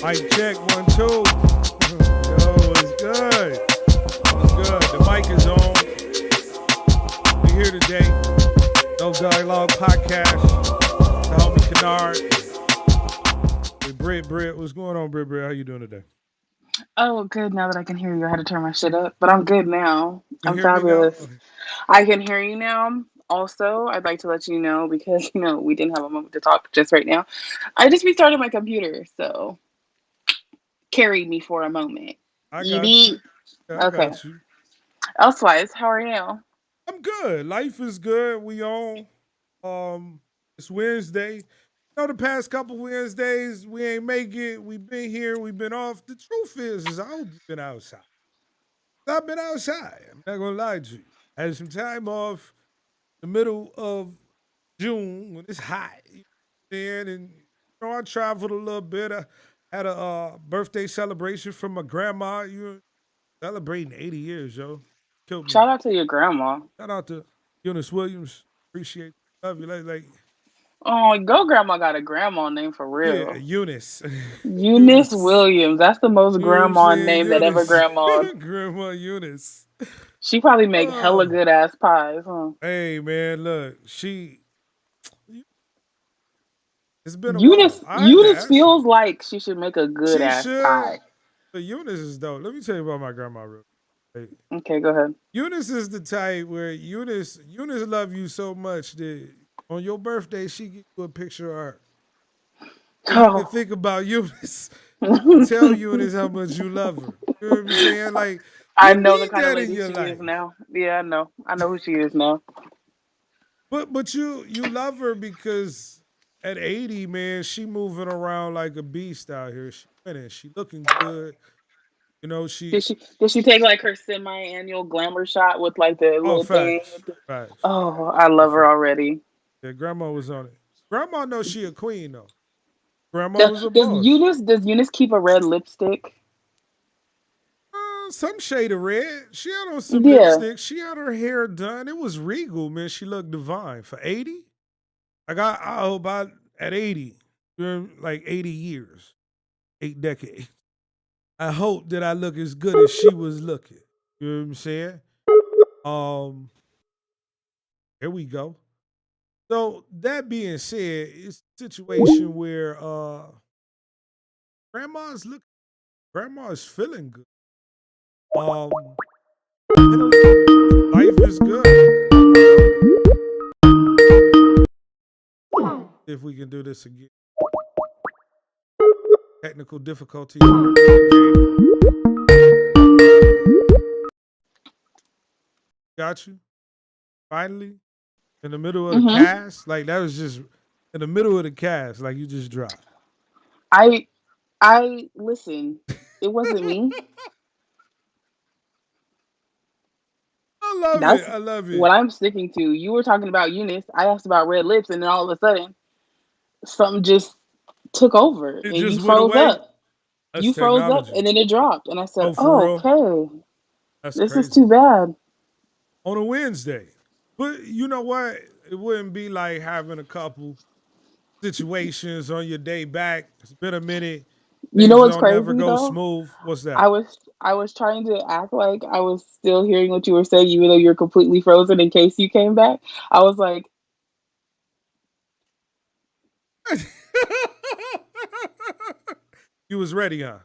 Mic check, 1, 2. Yo, it's good. It's good. The mic is on. We're here today. No Dialogue Podcast. The homie Kynard. With Britt. What's going on, Britt? How you doing today? Oh, good. Now that I can hear you, I had to turn my shit up, but I'm good now. You I'm hear me now? fabulous. I can hear you now. Also, I'd like to let you know because we didn't have a moment to talk just right now. I just restarted my computer, so carry me for a moment. I You got need you. I okay. got you. Elsewise, how are you? I'm good. Life is good. We on. It's Wednesday. The past couple Wednesdays we ain't make it. We been here. We been off. The truth is I hope you've been outside. I've been outside. I'm not gonna lie to you. I had some time off the middle of June when it's hot. And I traveled a little bit. I had a birthday celebration from my grandma. You celebrating 80 years, yo. Killed me. Shout out to your grandma. Shout out to Eunice Williams. Appreciate you. Love you. Oh, go grandma got a grandma name for Yeah, real. Eunice. Eunice Eunice. Williams. That's the most You know what I'm grandma saying? name that ever Eunice. grandma. Grandma Eunice. She probably make hella Oh. good ass pies, huh? Hey man, look, it's been a while. Eunice I had to Eunice ask her. feels like she should make a good She ass should. pie. But Eunice is dope. Let me tell you about my grandma real quick. Okay, go ahead. Eunice is the type where Eunice love you so much that on your birthday she give you a picture of her. So you can Oh. think about Eunice and tell Eunice how much you love her. You know what I'm saying? Like I you know the need kind of that in lady your she is life. now. Yeah, I know. I know who she is now. But you love her because at 80, man, she moving around like a beast out here. She winning. She looking good. You know, Did she take like her semi-annual glamour shot with like the oh little thing? facts. Facts. Oh, I Oh, love her facts. already. Yeah, grandma was on it. Grandma knows she a queen though. Grandma Does, was a does boss. Eunice keep a red lipstick? Some shade of red. She had on some Yeah. lipstick. She had her hair done. It was regal, man. She looked divine. For 80? I hope at 80, like 80 years, 8 decades. I hope that I look as good as she was looking. You know what I'm saying? Um, here we go. So that being said, it's a situation where grandma's looking, grandma's feeling good. Um, life is good. If we can do this again, technical difficulties. Got you. Finally, in the middle of the Mhm. cast, like that was just in the middle of the cast, like you just dropped. I I listen. It wasn't me. I love it. That's I love what it. I'm sticking to. You were talking about Eunice. I asked about red lips, and then all of a sudden, something just took over, It and you just went froze away. up. That's You froze up, technology. and then it dropped, and I said, Oh, for "Oh, real? okay. That's This is crazy. too bad." On a Wednesday. But you know what? It wouldn't be like having a couple situations on your day back. It's been a minute. You know Things what's don't never crazy go though? smooth. What's I that? was I was trying to act like I was still hearing what you were saying, even though you're completely frozen. In case you came back, I was like, You was ready, huh?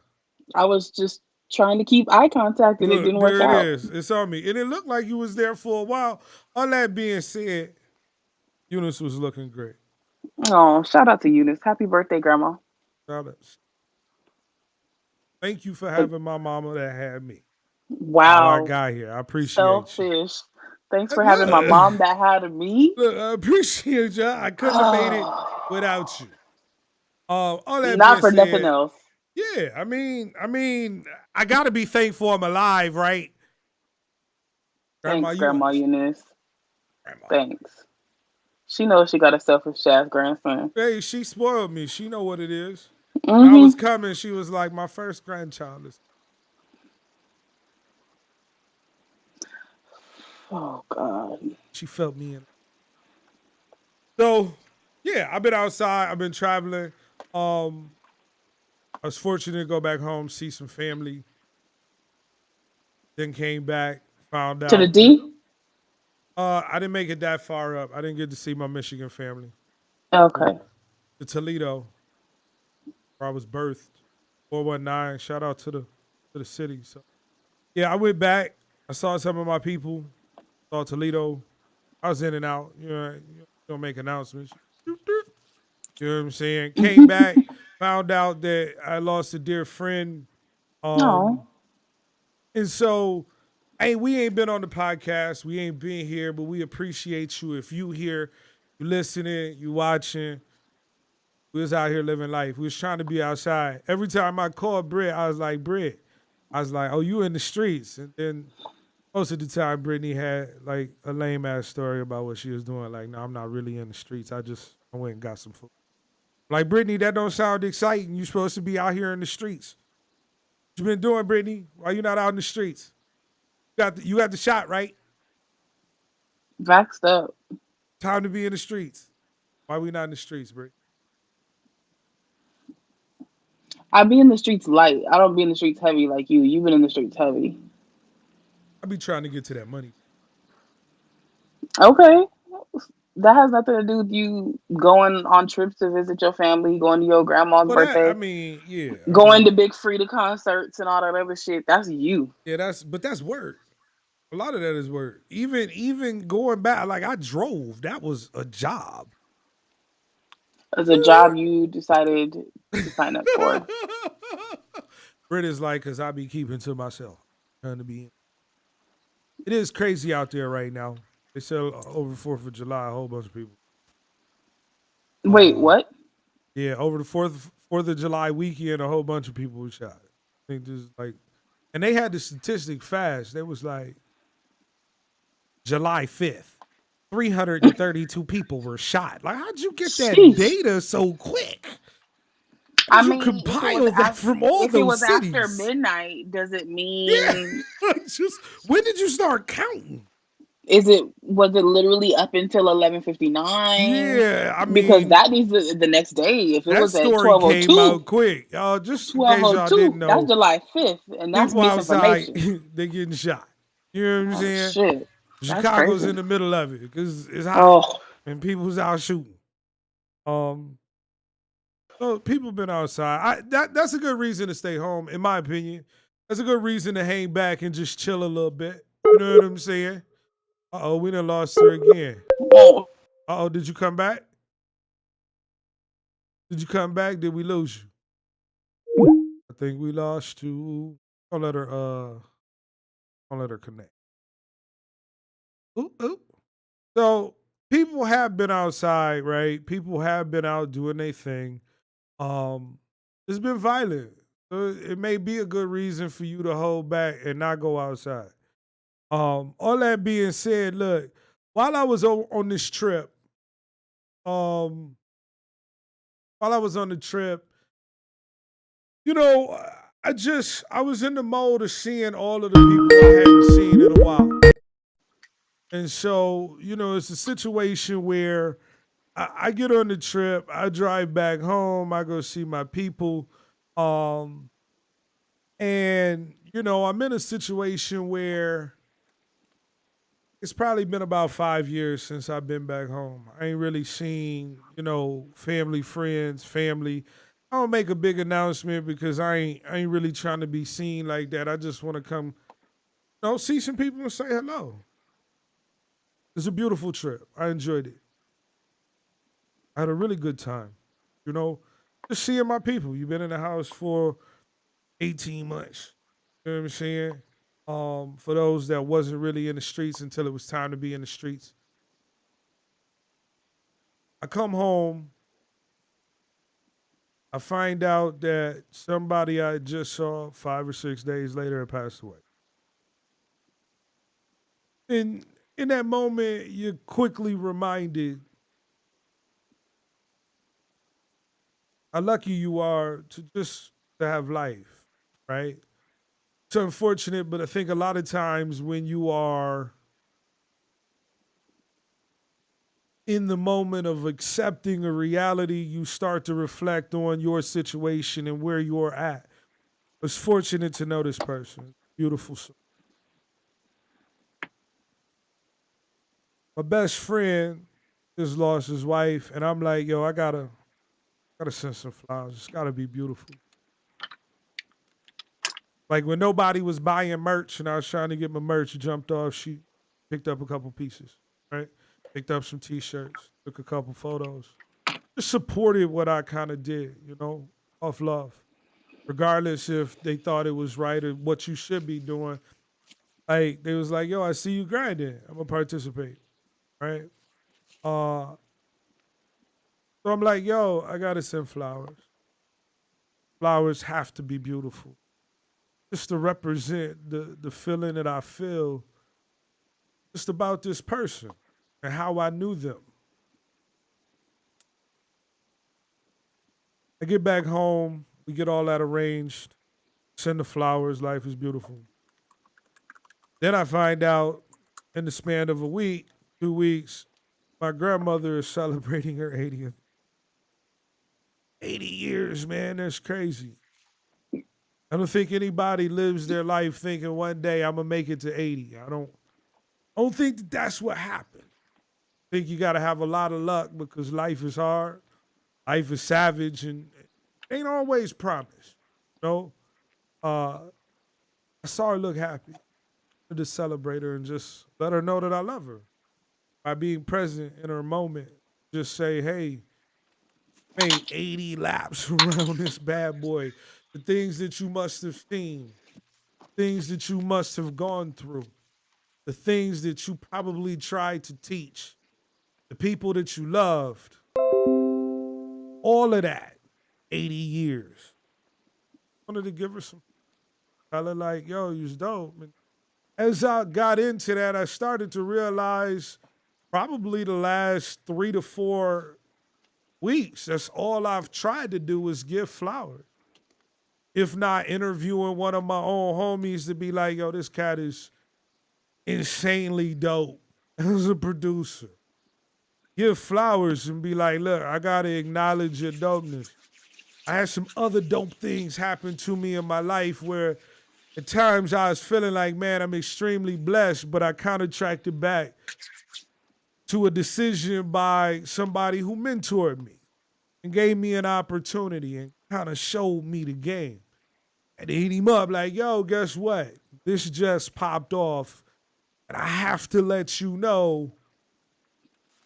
I was just trying to keep eye contact, and it Look, didn't work there it out. is. It's on me. And it looked like you was there for a while. All that being said, Eunice was looking great. Oh, shout out to Eunice. Happy birthday, Grandma. Shout Thank you for Like, having my mama that had me. How I wow, got here. I appreciate you. selfish. Thanks for having my Look, mom that had me. look, I appreciate you. I couldn't have made it without you. All that Not being for nothing said, else. yeah, I gotta be thankful I'm alive, right? Grandma Thanks, you Grandma understand. Eunice. Grandma. Thanks. She knows she got a selfish ass grandson. Hey, she spoiled me. She know what it is. When I Mm-hmm. was coming, she was like, my first grandchild is. Oh God. She felt me in. So, yeah, I've been outside. I've been traveling. Um, I was fortunate to go back home, see some family. Then came back, found To the out that D? I didn't make it that far up. I didn't get to see my Michigan family. Went Okay. to Toledo, where I was birthed. 419. Shout out to the city. So yeah, I went back. I saw some of my people. Saw Toledo. I was in and out. You don't make announcements. You know what I'm saying? Came back, found out that I lost a dear friend. No. Um, and so we ain't been on the podcast. We ain't been here, but we appreciate you. If you here, you listening, you watching. We was out here living life. We was trying to be outside. Every time I called Britt, I was like, Britt, I was like, oh, you in the streets. And then most of the time, Brittany had like a lame ass story about what she was doing. Like, no, I'm not really in the streets. I went and got some food. Like, Brittany, that don't sound exciting. You supposed to be out here in the streets. What you been doing, Brittany? Why you not out in the streets? You got the shot, right? Vaxxed up. Time to be in the streets. Why we not in the streets, Britt? I be in the streets light. I don't be in the streets heavy like you. You've been in the streets heavy. I be trying to get to that money. Okay. That has nothing to do with you going on trips to visit your family, going to your grandma's Well, that I birthday, mean, yeah, I going mean, to Big Frida concerts and all that other shit. That's you. yeah, that's work. A lot of that is work. Even going back, like I drove. That was a job. As a job you decided to sign up for. Britt is like, cause I be keeping to myself. Trying to be. It is crazy out there right now. They said over 4th of July, a whole bunch of people. Wait, Uh, what? yeah, over the Fourth of July weekend, a whole bunch of people were shot. I think this is like, and they had the statistic fast. They was like July 5th, 332 people were shot. Like, how'd you get that Sheesh. data so quick? How I did you mean, compile that from all if it those was after cities? midnight, does it Yeah, mean just when did you start counting? was it literally up until 11:59? Yeah, I Because mean that needs the next day. If it that was at story came 12:02, out quick. Just in twelve case oh y'all didn't two, that's know, July 5th, and that's people outside misinformation. they getting shot. You know what I'm Oh saying? shit, that's Chicago's crazy. in the middle of it because it's hot Oh, and people's out shooting. Um, so people been outside. That's a good reason to stay home, in my opinion. That's a good reason to hang back and just chill a little bit. You know what I'm saying? We done lost her again. oh. Did you come back? Did you come back? Did we lose you? I think we lost you. Don't let her don't let her connect. Oop, oop. So people have been outside, right? People have been out doing their thing. Um, it's been violent. So it may be a good reason for you to hold back and not go outside. All that being said, look, while I was on this trip, um, while I was on the trip, you know, I was in the mode of seeing all of the people I hadn't seen in a while. And so, it's a situation where I get on the trip, I drive back home, I go see my people. Um, and, I'm in a situation where it's probably been about 5 years since I've been back home. I ain't really seen, family, friends, family. I don't make a big announcement because I ain't really trying to be seen like that. I just want to come, see some people and say hello. It's a beautiful trip. I enjoyed it. I had a really good time. You know, just seeing my people. You've been in the house for 18 months. You know what I'm saying? For those that wasn't really in the streets until it was time to be in the streets. I come home, I find out that somebody I just saw 5 or 6 days later had passed away. And in that moment, you're quickly reminded how lucky you are to have life, right? It's unfortunate, but I think a lot of times when you are in the moment of accepting a reality, you start to reflect on your situation and where you're at. I was fortunate to know this person. Beautiful soul. My best friend just lost his wife, and I'm like, yo, I gotta send some flowers. It's gotta be beautiful. Like when nobody was buying merch and I was trying to get my merch jumped off, she picked up a couple pieces, right? Picked up some t-shirts, took a couple photos. Just supported what I kind of did, off love. Regardless if they thought it was right or what you should be doing. Like they was like, yo, I see you grinding. I'm gonna participate. Right? So I'm like, yo, I gotta send flowers. Flowers have to be beautiful. Just to represent the feeling that I feel just about this person and how I knew them. I get back home, we get all that arranged, send the flowers, life is beautiful. Then I find out in the span of a week, 2 weeks, my grandmother is celebrating her 80th. 80 years, man, that's crazy. I don't think anybody lives their life thinking one day I'm gonna make it to 80. I don't think that's what happened. I think you gotta have a lot of luck because life is hard, life is savage, and ain't always promised. You know? I saw her look happy. To just celebrate her and just let her know that I love her. By being present in her moment, just say, hey, made 80 laps around this bad boy. The things that you must have seen, things that you must have gone through, the things that you probably tried to teach, the people that you loved, all of that, 80 years. I wanted to give her some, tell her like, yo, you was dope. And as I got into that, I started to realize probably the last 3 to 4 weeks, that's all I've tried to do is give flowers. If not interviewing one of my own homies to be like, yo, this cat is insanely dope as a producer. Give flowers and be like, look, I gotta acknowledge your dopeness. I had some other dope things happen to me in my life where at times I was feeling like, man, I'm extremely blessed, but I kind of tracked it back to a decision by somebody who mentored me and gave me an opportunity and kind of showed me the game. And hit him up like, yo, guess what? This just popped off. And I have to let you know,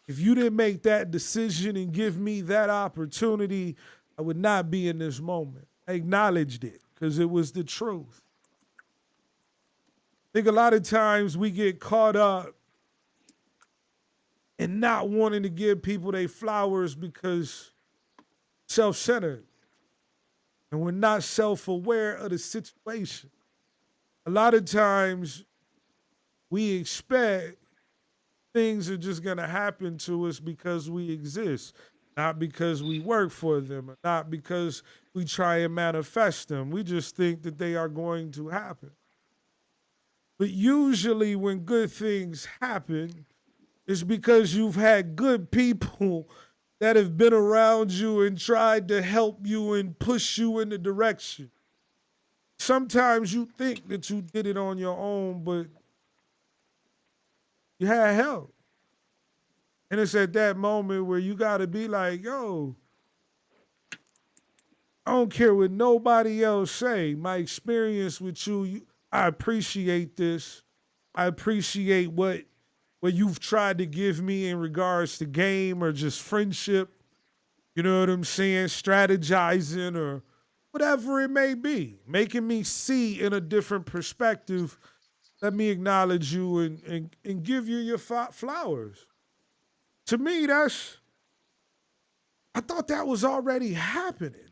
if you didn't make that decision and give me that opportunity, I would not be in this moment. I acknowledged it because it was the truth. I think a lot of times we get caught up in not wanting to give people their flowers because self-centered. And we're not self-aware of the situation. A lot of times we expect things are just going to happen to us because we exist, not because we work for them, not because we try and manifest them. We just think that they are going to happen. But usually when good things happen, it's because you've had good people that have been around you and tried to help you and push you in the direction. Sometimes you think that you did it on your own, but you had help. And it's at that moment where you got to be like, yo, I don't care what nobody else say. My experience with you, I appreciate this. I appreciate what you've tried to give me in regards to game or just friendship. You know what I'm saying? Strategizing or whatever it may be. Making me see in a different perspective. Let me acknowledge you and give you your flowers. To me, I thought that was already happening.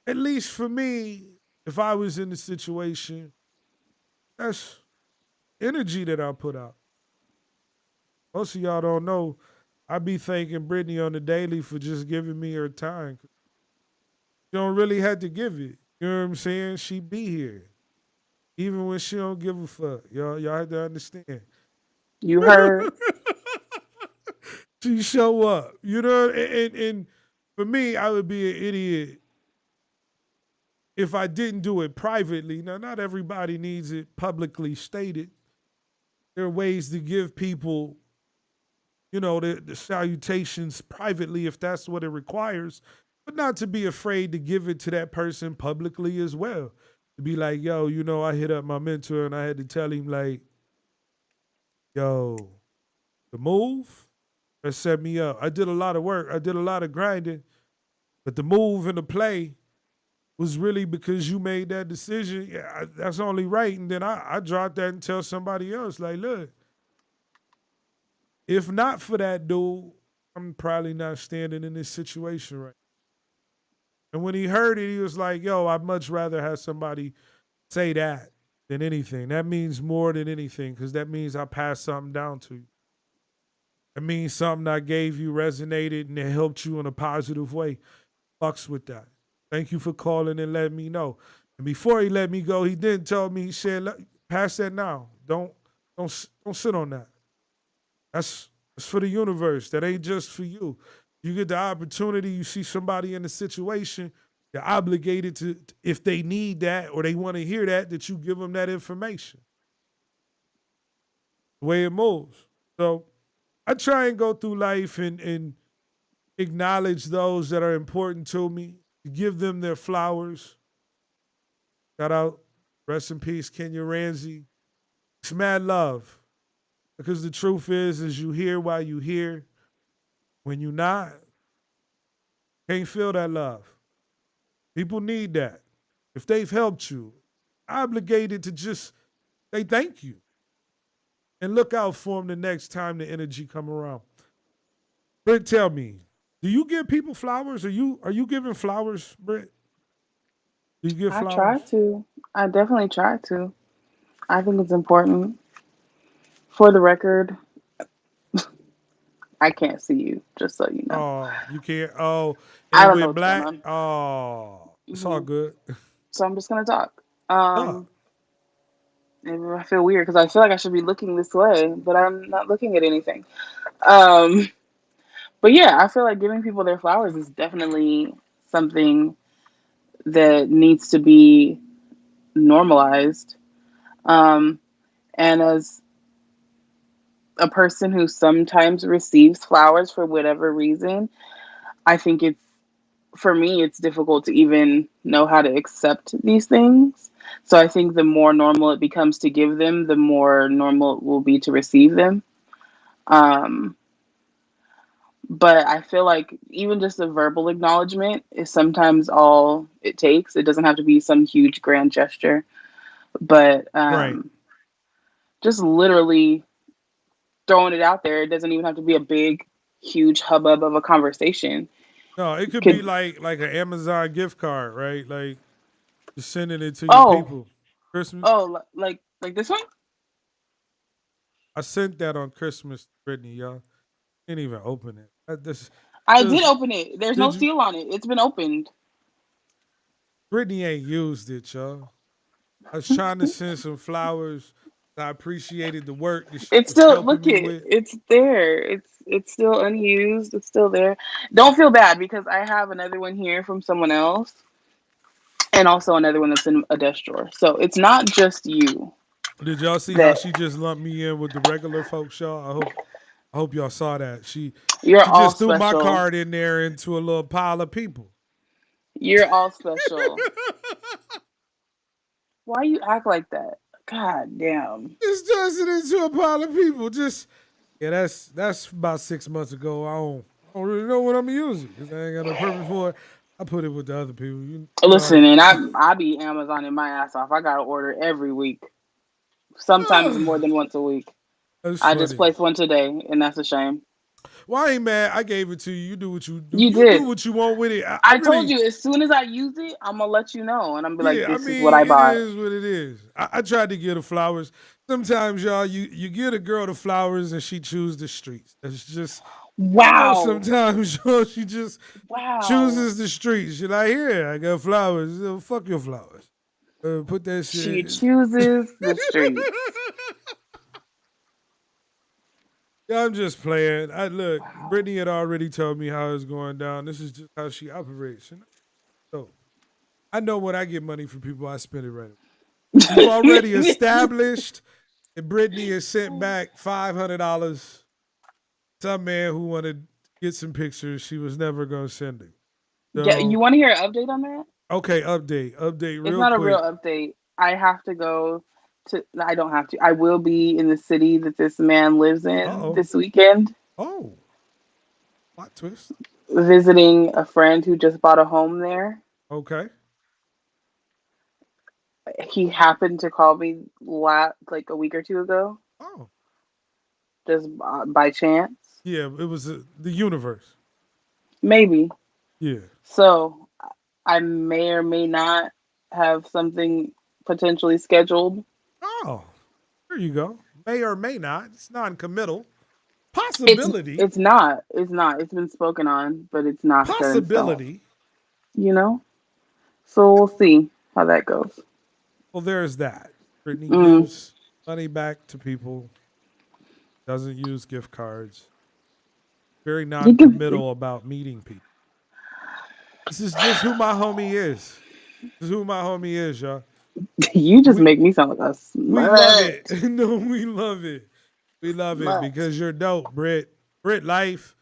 At least for me, if I was in the situation, that's energy that I put out. Most of y'all don't know, I be thanking Brittany on the daily for just giving me her time. She don't really have to give it. You know what I'm saying? She be here. Even when she don't give a fuck. Y'all have to understand. You heard. She show up. You know, and for me, I would be an idiot if I didn't do it privately. Now, not everybody needs it publicly stated. There are ways to give people, the salutations privately if that's what it requires, but not to be afraid to give it to that person publicly as well. To be like, yo, I hit up my mentor and I had to tell him, like, yo, the move that set me up. I did a lot of work, I did a lot of grinding, but the move and the play was really because you made that decision. Yeah, that's only right. And then I dropped that and tell somebody else, like, look, if not for that dude, I'm probably not standing in this situation right. And when he heard it, he was like, yo, I'd much rather have somebody say that than anything. That means more than anything, because that means I passed something down to you. It means something I gave you resonated and it helped you in a positive way. Fucks with that. Thank you for calling and letting me know. And before he let me go, he didn't tell me. He said, pass that now. Don't sit on that. That's for the universe. That ain't just for you. You get the opportunity, you see somebody in a situation, you're obligated to, if they need that or they want to hear that you give them that information. The way it moves. So I try and go through life and acknowledge those that are important to me, give them their flowers. Shout out, rest in peace, Kenya Ramsey. It's mad love. Because the truth is you hear while you hear. When you not, can't feel that love. People need that. If they've helped you, obligated to just say thank you. And look out for them the next time the energy come around. Britt, tell me, do you give people flowers? Are you giving flowers, Britt? Do you give I flowers? try to. I definitely try to. I think it's important. For the record, I can't see you, just so you know. Oh, you can't. Oh, and I it don't know went what's going black. on. Oh, it's all Hmm. good. So I'm just gonna talk. Oh, Maybe I feel weird because I feel like I should be looking this way, but I'm not looking at anything. Um, but yeah, I feel like giving people their flowers is definitely something that needs to be normalized. Um, and as a person who sometimes receives flowers for whatever reason, I think it's for me, it's difficult to even know how to accept these things. So I think the more normal it becomes to give them, the more normal it will be to receive them. Um, but I feel like even just a verbal acknowledgement is sometimes all it takes. It doesn't have to be some huge grand gesture, but right. just literally throwing it out there. It doesn't even have to be a big, huge hubbub of a conversation. No, it could be Could like an Amazon gift card, right? Like just sending it to your oh people. Christmas. like this one? I sent that on Christmas to Brittany, y'all. Didn't even open it. I did Just open it. There's no did you? seal on it. It's been opened. Brittany ain't used it, y'all. I was trying to send some flowers. I appreciated the work that she It's was still helping look me it. with. It's there. It's still unused. It's still there. Don't feel bad because I have another one here from someone else, and also another one that's in a desk drawer. So it's not just you Did y'all see how that she just lumped me in with the regular folks, y'all? I hope y'all saw that. you're She all just threw my special. card in there into a little pile of people. You're all special. Why you act like that? God damn. Just tossed it into a pile of people. Just yeah, that's about 6 months ago. I don't really know what I'm using because I ain't got no purpose for it. I put it with the other people. You know how Listen, to. and I be Amazoning my ass off. I gotta order every week. Sometimes more than once a week. That's I just funny. placed one today, and that's a shame. Well, I ain't mad. I gave it to you. You do what you do. You You do did. what you want with it. I I told really, you as soon as I use it, I'm gonna let you know, and I'm be like, yeah. I "This is what mean, I it bought." is what it is. I tried to give the flowers. Sometimes, y'all, you give a girl the flowers and she choose the streets. That's just, Wow, sometimes, y'all, she just wow. chooses the streets. She's like, here, I got flowers. Fuck your flowers. Put that She shit. chooses the streets. Yeah, I'm just playing. Look, Brittany had already told me how it's going down. This is just how she operates. So I know when I get money from people, I spend it right away. We've already established that Brittany has sent back $500. Some man who wanted to get some pictures, she was never gonna send it. Yeah, So you want to hear an update on that? okay, update It's real not a real quick. update. I have to go to. I don't have to. I will be in the city that this man lives in Uh-oh. this weekend, Oh, plot twist. visiting a friend who just bought a home there. Okay. He happened to call me like a week or two ago, Oh, just by chance, yeah, it was the universe. maybe. Yeah. So I may or may not have something potentially scheduled. Oh, there you go. May or may not. It's non-committal. It's Possibility. it's not. It's not. It's been spoken on, but it's not set in stone. Possibility. You know. So we'll see how that goes. Well, there's that. Brittany Mm. gives money back to people, doesn't use gift cards, very You can. non-committal about meeting people. This is just who my homie is. This is who my homie is, y'all. You just We make me sound like a we love it. slut. No, we love it. We love it Slut. because you're dope, Britt. Britt life.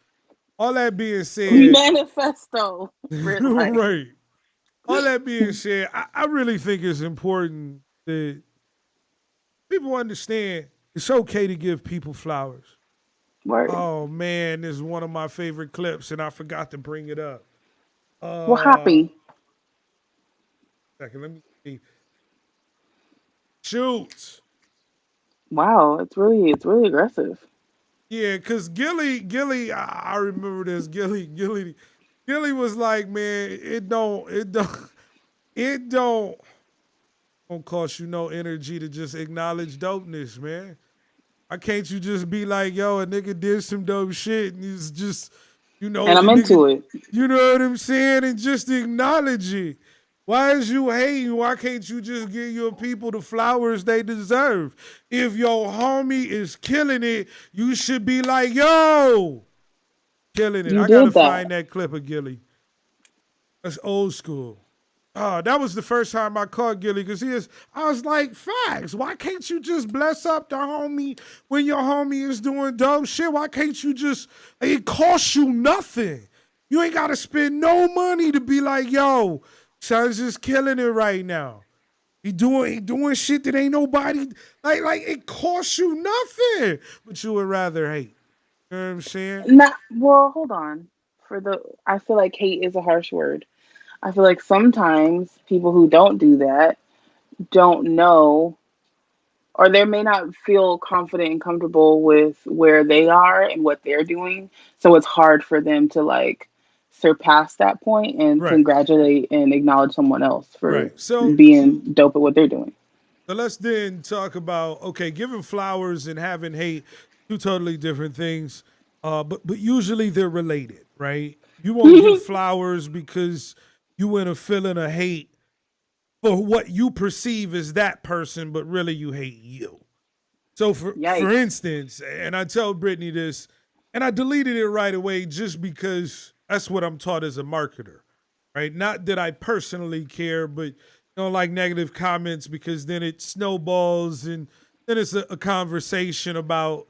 All that being said, Manifesto. Britt life. right. All that being said, I really think it's important that people understand it's okay to give people flowers. Word. Oh man, this is one of my favorite clips, and I forgot to bring it up. Well, Uh, happy. Second, let me see. Shoots. Wow. It's really aggressive. Yeah, cause I remember this. Gilly was like, man, it don't cost you no energy to just acknowledge dopeness, man. Why can't you just be like, yo, a nigga did some dope shit and it's just, And the I'm nigga, into it. you know what I'm saying? And just acknowledge it. Why is you hating? Why can't you just give your people the flowers they deserve? If your homie is killing it, you should be like, yo, killing it. You I gotta did that. find that clip of Gilly. That's old school. That was the first time I caught Gilly because I was like, facts. Why can't you just bless up the homie when your homie is doing dope shit? Why can't you just, it costs you nothing. You ain't got to spend no money to be like, yo, son's just killing it right now. He doing shit that ain't nobody, like it costs you nothing. But you would rather hate. You know what I'm saying? Not well. Hold on. I feel like hate is a harsh word. I feel like sometimes people who don't do that don't know, or they may not feel confident and comfortable with where they are and what they're doing. So it's hard for them to like surpass that point and Right, congratulate and acknowledge someone else for right. being dope at what they're doing. So let's then talk about okay, giving flowers and having hate, two totally different things. But usually they're related, right? You won't give flowers because you in a feeling of hate for what you perceive as that person, but really you hate you. So for Yikes. instance, and I tell Brittany this, and I deleted it right away just because that's what I'm taught as a marketer, right? Not that I personally care, but don't like negative comments because then it snowballs and then it's a conversation about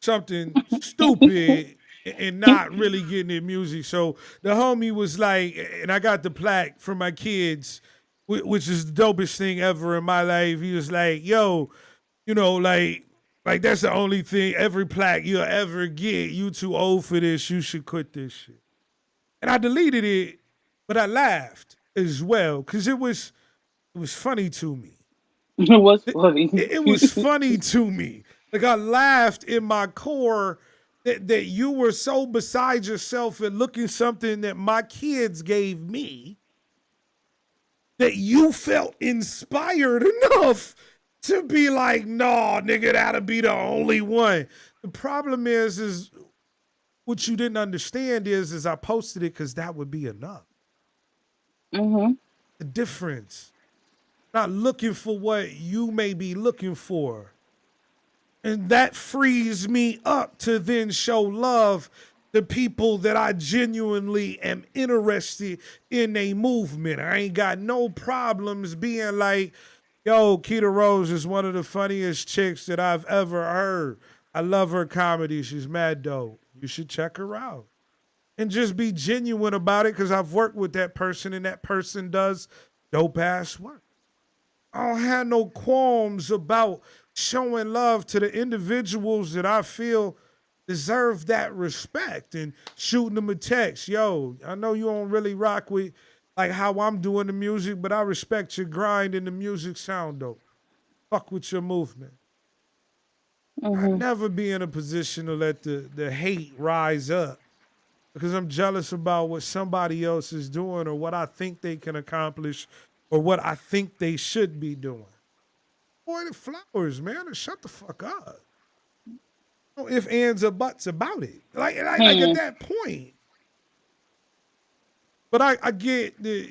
something stupid and not really getting their music. So the homie was like, and I got the plaque for my kids, which is the dopest thing ever in my life. He was like, yo, like that's the only thing, every plaque you'll ever get. You too old for this. You should quit this shit. And I deleted it, but I laughed as well because it was funny to me. It was It, funny. it was funny to me. Like I laughed in my core that you were so beside yourself and looking something that my kids gave me that you felt inspired enough to be like, nah, nigga, that'll be the only one. The problem is what you didn't understand is I posted it because that would be enough. Hmm. The difference. Not looking for what you may be looking for. And that frees me up to then show love to people that I genuinely am interested in a movement. I ain't got no problems being like, yo, Keita Rose is one of the funniest chicks that I've ever heard. I love her comedy. She's mad dope. You should check her out. And just be genuine about it because I've worked with that person and that person does dope ass work. I don't have no qualms about showing love to the individuals that I feel deserve that respect and shooting them a text. Yo, I know you don't really rock with like how I'm doing the music, but I respect your grind and the music sound dope. Fuck with your movement. I Mm-hmm. never be in a position to let the hate rise up because I'm jealous about what somebody else is doing or what I think they can accomplish or what I think they should be doing. Boy, the flowers, man, and shut the fuck up. No ifs, ands, or buts about it. Like at that point. But I get that,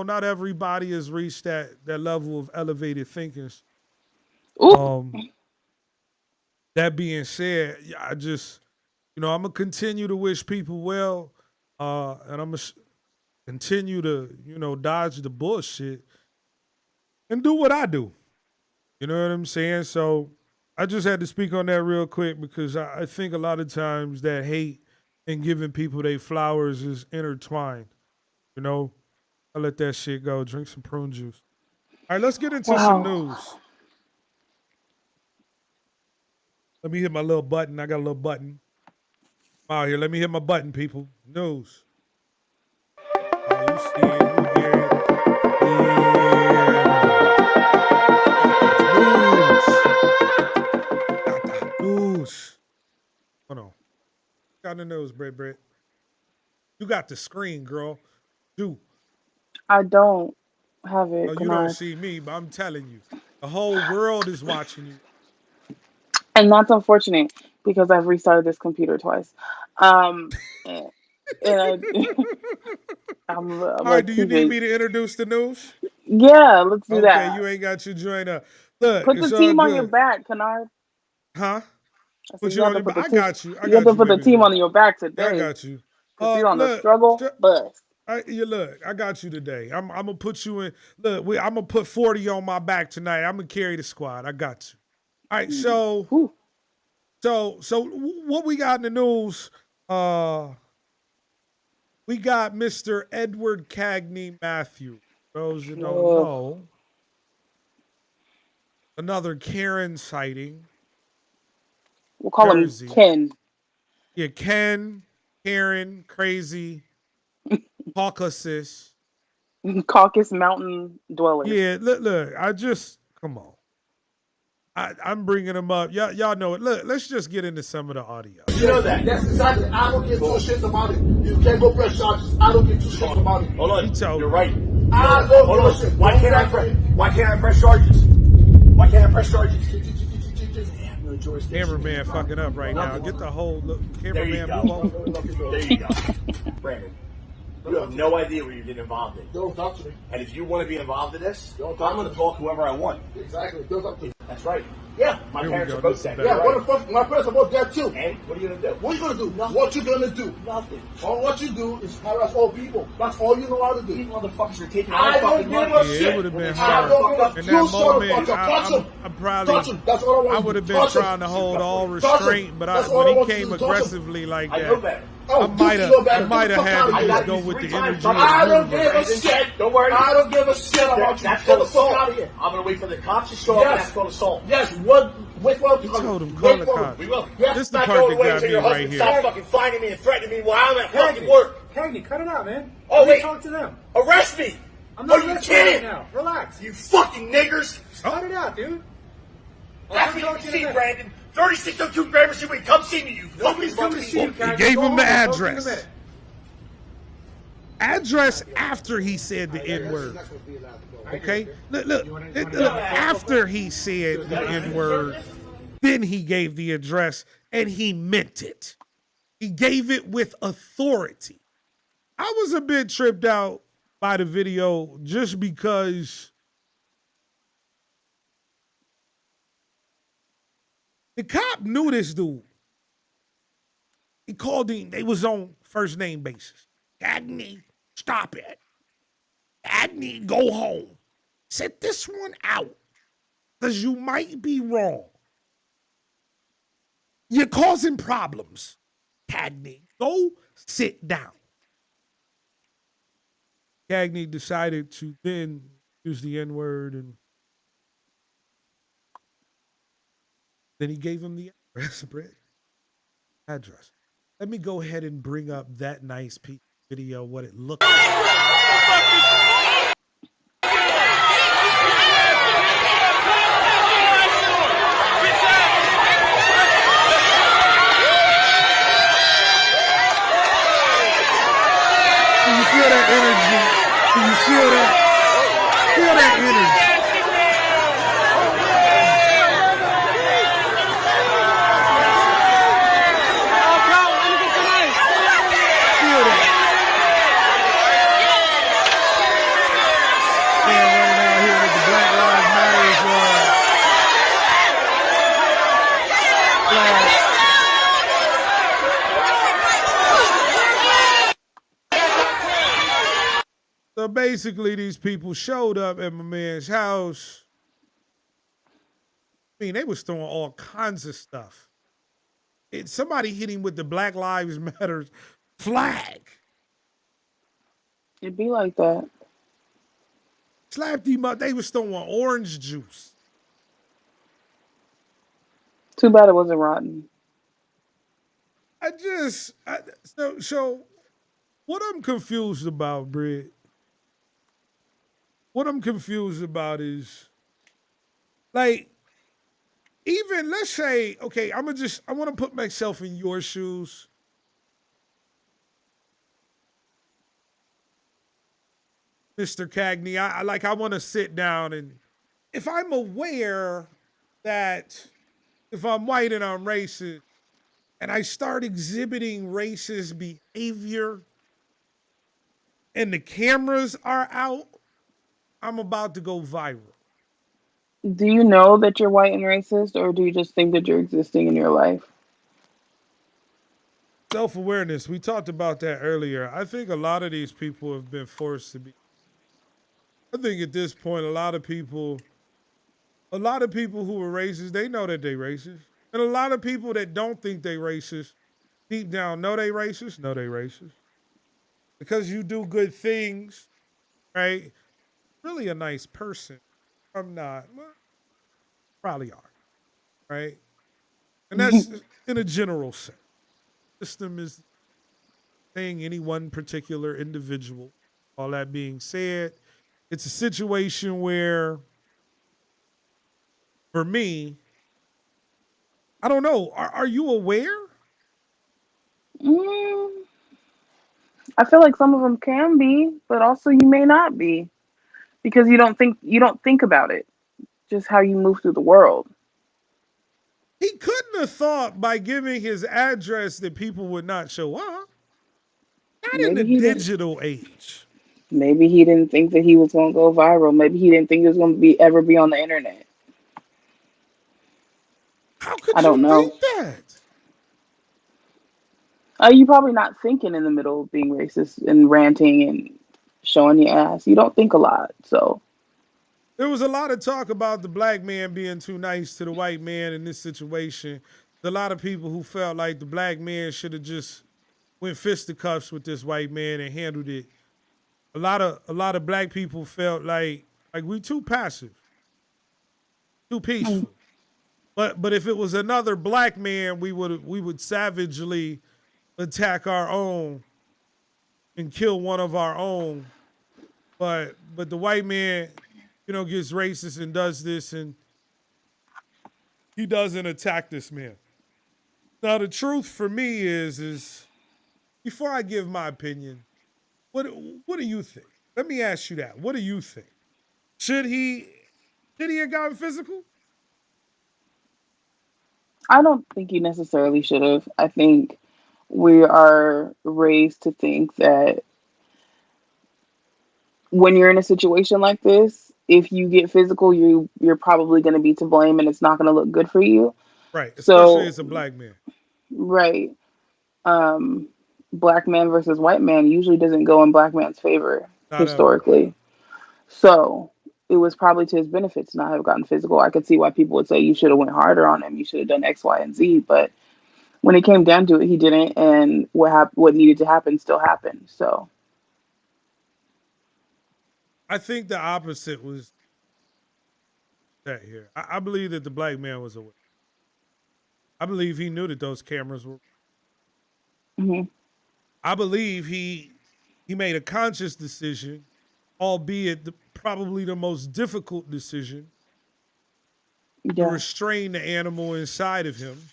not everybody has reached that level of elevated thinking. Ooh. That being said, I just, I'm gonna continue to wish people well. And I'm gonna continue to, dodge the bullshit and do what I do. You know what I'm saying? So I just had to speak on that real quick because I think a lot of times that hate and giving people their flowers is intertwined. I let that shit go. Drink some prune juice. All right, let's get into some Wow. news. Let me hit my little button. I got a little button. Out here, let me hit my button, people. News. Oh, you see it, you hear it. Yeah. News. Hold on. Got the news, Britt. You got the screen, girl. Do. I don't have it, No, you don't Kynard. see me, but I'm telling you. The whole world is watching you. And that's unfortunate because I've restarted this computer twice. Um, and, and I'm All right, like, do you keep need it. me to introduce the news? Yeah, let's do Okay, that. you ain't got your joint up. Look, Put the it's all team on your good. back, Kynard. Huh? I said Put you you have on to your put back. the I team. got you. I You have to got you, put the baby team girl. on your back Yeah, I today got you. because you're on a Look, struggle bus. I got you today. I'm gonna put you in. Look, I'm gonna put 40 on my back tonight. I'm gonna carry the squad. I got you. All right, so Whew. what we got in the news? We got Mr. Edward Cagney Matthew. Those who don't Ugh. know, another Karen sighting. We'll call him Jersey. Ken. Yeah, Ken, Karen, crazy, Caucasus. Caucasus Mountain Dweller. Yeah, look, I just come on. I'm bringing him up. Y'all know it. Look, let's just get into some of the audio. You know that. That's exactly. I don't give two shits about it. You can't go press charges. I don't give two shits about it. Hold on. He told You're me. right. I don't Hold give a on. shit. Why can't I press charges? Why can't I press charges? Cameraman fucking up right now. Get the whole look. There you Cameraman, move go. over. There you go. Brandon, you have no idea what you're getting involved in. Don't talk to me. And if you want to be involved in this, Don't I'm talk going to to me. talk whoever I want. Exactly. Don't talk to me. That's right. Yeah, my Here we parents go. are both This is dead. better. Yeah, what the fuck? My parents are both dead too. And what are you going to do? What are you gonna do? Nothing. What you gonna do? Nothing. All what you do is harass all people. That's all you know how to These do. motherfuckers are taking I our don't fucking give money. a Yeah, shit. it would have been I hard. don't give a In you that son of a moment, fucker. Touch him. I'm probably. Touch him. That's all I want I to would do. have been Touch him. trying to hold all Touch him. restraint, but That's all when I he want you came to do. Touch him. aggressively like I know that, better. Oh, I do might you have know better? I might Get the have fuck had out to of here. just got go you with 3 the times. energy of I the don't give a universe. shit. Don't worry. I don't give a shit about you. That's Get called the fuck assault. out of here. I'm going to wait for the cops to show up, and that's called assault. Yes, wait for You told him, wait call the for cops. We will. Yes, This the Not part going that away got until me your right husband here. stops fucking finding me and threatening me while I'm at fucking work. Cagney, cut it out, man. Oh, wait. Talk to them. Arrest me! I'm not Are you listening right kidding? now. Relax. You fucking niggers! Cut it out, dude. That's what you can see, Brandon. 3602 Gramercy Way. Come see me, you Nobody's fucking coming to see you, He Cagney. gave Go him the home. I'll talk to you in a address. minute. Address after he said the N word. Okay, look. After he said the N word, then he gave the address, and he meant it. He gave it with authority. I was a bit tripped out by the video just because The cop knew this dude. He called him. They was on first name basis. Cagney, stop it. Cagney, go home. Sit this one out. Because you might be wrong. You're causing problems. Cagney, go sit down. Cagney decided to then use the N-word, and then he gave him the address, Britt. Address. Let me go ahead and bring up that nice piece of video, what it looked like. Can you feel that energy? Can you feel that? Feel that energy. Feel that. Man, right now here with the Black Lives Matter flag. So basically, these people showed up at my man's house. I mean, they was throwing all kinds of stuff. Somebody hit him with the Black Lives Matter flag. It'd be like that. Slapped him up. They was throwing orange juice. Too bad it wasn't rotten. So what I'm confused about, Britt, what I'm confused about is, like, even let's say, okay, I want to put myself in your shoes. Mr. Cagney, I want to sit down, and if I'm aware that if I'm white and I'm racist and I start exhibiting racist behavior and the cameras are out, I'm about to go viral. Do you know that you're white and racist, or do you just think that you're existing in your life? Self-awareness, we talked about that earlier. I think a lot of these people have been forced to be. I think at this point, a lot of people who are racist, they know that they racist. And a lot of people that don't think they racist, deep down know they racist. Because you do good things, right? Really a nice person. I'm not. Well, probably are, right? And that's in a general sense. System is saying any one particular individual. All that being said, it's a situation where, for me, I don't know. Are you aware? I feel like some of them can be, but also you may not be, because you don't think about it. Just how you move through the world. He couldn't have thought by giving his address that people would not show up. Not in the digital age. Maybe he didn't think that he was going to go viral. Maybe he didn't think it was going to ever be on the internet. How could I don't know. think that? You're probably not thinking in the middle of being racist and ranting and showing your ass. You don't think a lot, so. There was a lot of talk about the black man being too nice to the white man in this situation. There's a lot of people who felt like the black man should have just went fisticuffs with this white man and handled it. A lot of black people felt like we too passive, too peaceful. But if it was another black man, we would savagely attack our own and kill one of our own. But the white man, gets racist and does this, and he doesn't attack this man. Now, the truth for me is before I give my opinion, what do you think? Let me ask you that. What do you think? Should he have gotten physical? I don't think he necessarily should have. I think we are raised to think that when you're in a situation like this, if you get physical, you're probably going to be to blame and it's not going to look good for you. Right, especially So, as a black man. right, um, black man versus white man usually doesn't go in black man's favor Not ever. historically. So it was probably to his benefit to not have gotten physical. I could see why people would say you should have went harder on him. You should have done X, Y, and Z. But when it came down to it, he didn't, and what needed to happen still happened. So I think the opposite was that here. I believe that the black man was aware. I believe he knew that those cameras were. mhm. I believe he made a conscious decision, albeit probably the most difficult decision, to Yeah. restrain the animal inside of him.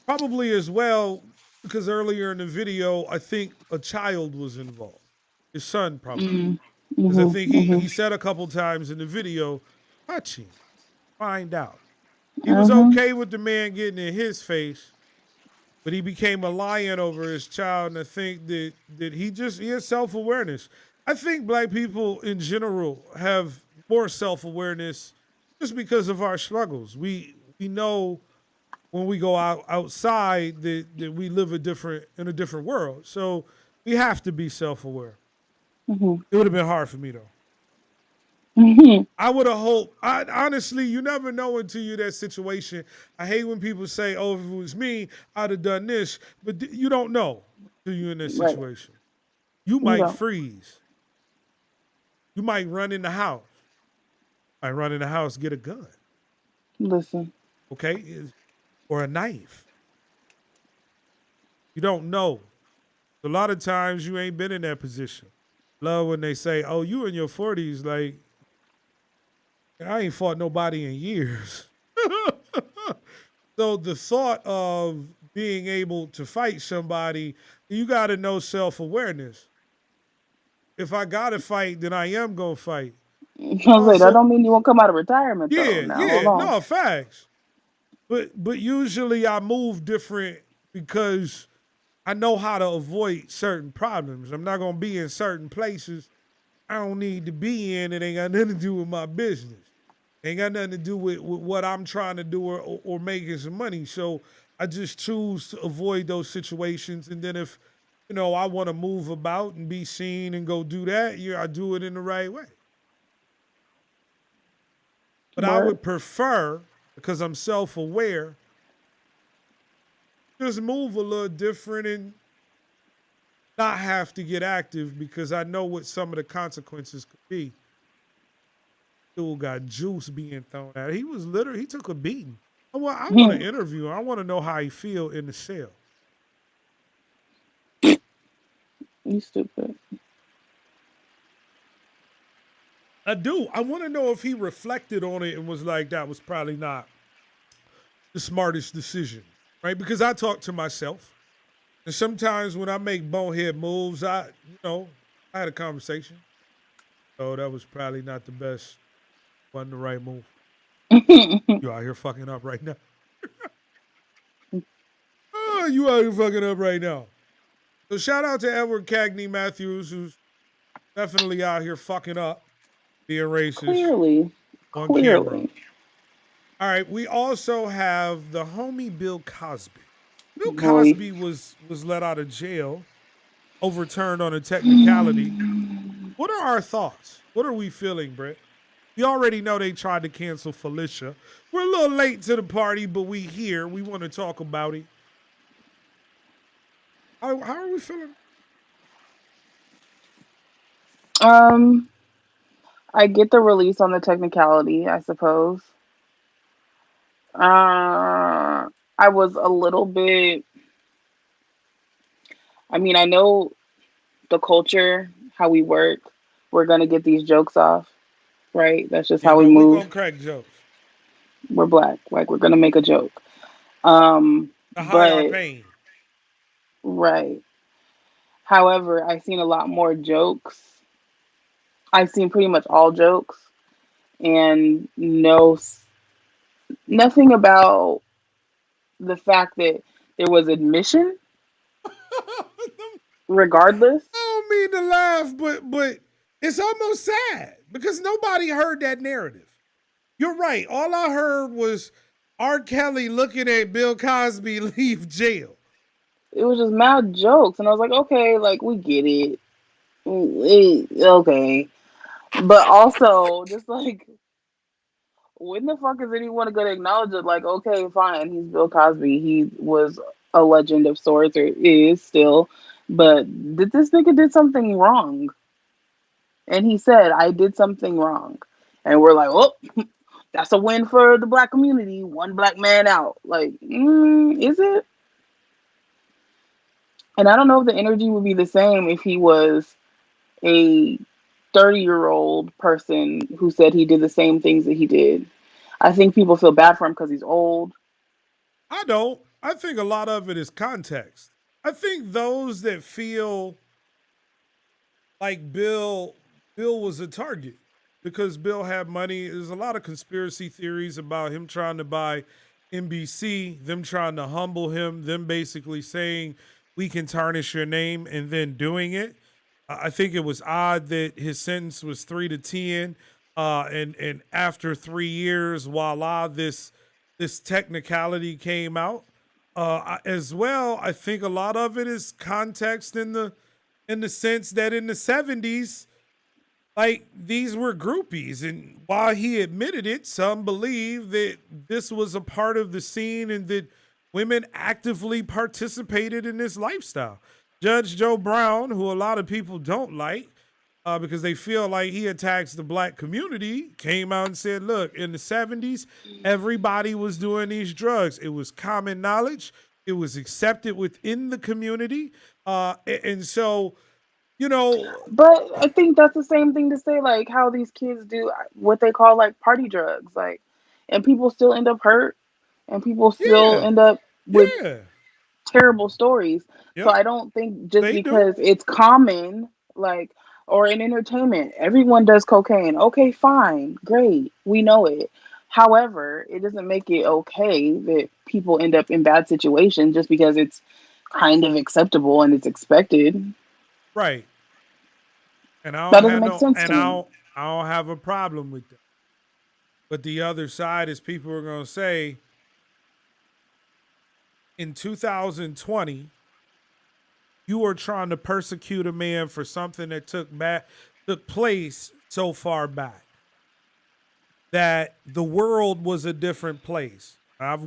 Probably as well because earlier in the video, I think a child was involved. His son probably. Mm. Because I Mhm. think he Mhm. said a couple times in the video, touching, find out. He was Mhm. okay with the man getting in his face, but he became a lion over his child. And I think that he has self-awareness. I think black people in general have more self-awareness just because of our struggles. We know when we go outside that we live in a different world. So we have to be self-aware. Mhm. It would have been hard for me though. Mhm. I would have hoped. Honestly, you never know until you're that situation. I hate when people say, "Oh, if it was me, I'd have done this," but you don't know until you're in that Right. situation. You You might don't freeze. You might run in the house. I run in the house, get a gun, listen. okay, or a knife. You don't know. A lot of times you ain't been in that position. Love when they say, "Oh, you in your 40s," like I ain't fought nobody in years. So the thought of being able to fight somebody, you got to know self-awareness. If I got to fight, then I am going to fight. I was like, that Also, don't mean you won't come out of retirement though. yeah, Now hold yeah, on. no, facts. But usually I move different because I know how to avoid certain problems. I'm not going to be in certain places I don't need to be in. It ain't got nothing to do with my business. Ain't got nothing to do with what I'm trying to do or making some money. So I just choose to avoid those situations. And then if, I want to move about and be seen and go do that, I do it in the right way. But I Word. would prefer, because I'm self-aware, just move a little different and not have to get active because I know what some of the consequences could be. Still got juice being thrown at. He took a beating. I want to interview him. I want to know how he feel in the cell. You stupid. I do. I want to know if he reflected on it and was like, that was probably not the smartest decision, right? Because I talk to myself. And sometimes when I make bonehead moves, I had a conversation. So that was probably not the best, wasn't the right move. You out here fucking up right now. Oh, you out here fucking up right now. So shout out to Edward Cagney Matthews, who's definitely out here fucking up, being racist Clearly. on camera. Clearly. All right, we also have the homie Bill Cosby. Bill Boy. Cosby was let out of jail, overturned on a technicality. What are our thoughts? What are we feeling, Britt? You already know they tried to cancel Felicia. We're a little late to the party, but we here. We want to talk about it. How are we feeling? I get the release on the technicality, I suppose. I was a little bit. I mean, I know the culture, how we work. We're gonna get these jokes off, right? That's just Yeah, how we no, we move. gonna crack jokes We're black, like we're gonna make a joke. to hide our But pain. right. However, I've seen a lot more jokes. I've seen pretty much all jokes, and nothing about the fact that there was admission, regardless. I don't mean to laugh, but it's almost sad because nobody heard that narrative. You're right. All I heard was R. Kelly looking at Bill Cosby leave jail. It was just mad jokes, and I was like, okay, like we get it. Okay. But also, just like, when the fuck is anyone going to acknowledge it? Like, okay, fine, he's Bill Cosby. He was a legend of sorts, or is still. But this nigga did something wrong. And he said, I did something wrong. And we're like, oh, that's a win for the black community. One black man out. Like, is it? And I don't know if the energy would be the same if he was a 30-year-old person who said he did the same things that he did. I think people feel bad for him because he's old. I don't. I think a lot of it is context. I think those that feel like Bill was a target because Bill had money. There's a lot of conspiracy theories about him trying to buy NBC, them trying to humble him, them basically saying we can tarnish your name and then doing it. I think it was odd that his sentence was 3 to 10. And after 3 years, voila, this technicality came out. As well, I think a lot of it is context in the sense that in the 70s, like these were groupies, and while he admitted it, some believe that this was a part of the scene and that women actively participated in this lifestyle. Judge Joe Brown, who a lot of people don't like because they feel like he attacks the black community, came out and said, look, in the 70s, everybody was doing these drugs. It was common knowledge. It was accepted within the community. And so, you know. But I think that's the same thing to say, like, how these kids do what they call, like, party drugs. Like, and people still end up hurt, and people still end up with terrible stories. Yep. So I don't think just because it's common, like, or in entertainment, everyone does cocaine. Okay, fine, great, we know it. However, it doesn't make it okay that people end up in bad situations just because it's kind of acceptable and it's expected. Right. And I that doesn't make sense to me. I don't have a problem with that. But the other side is people are going to say, in 2020, you are trying to persecute a man for something that took place so far back that the world was a different place.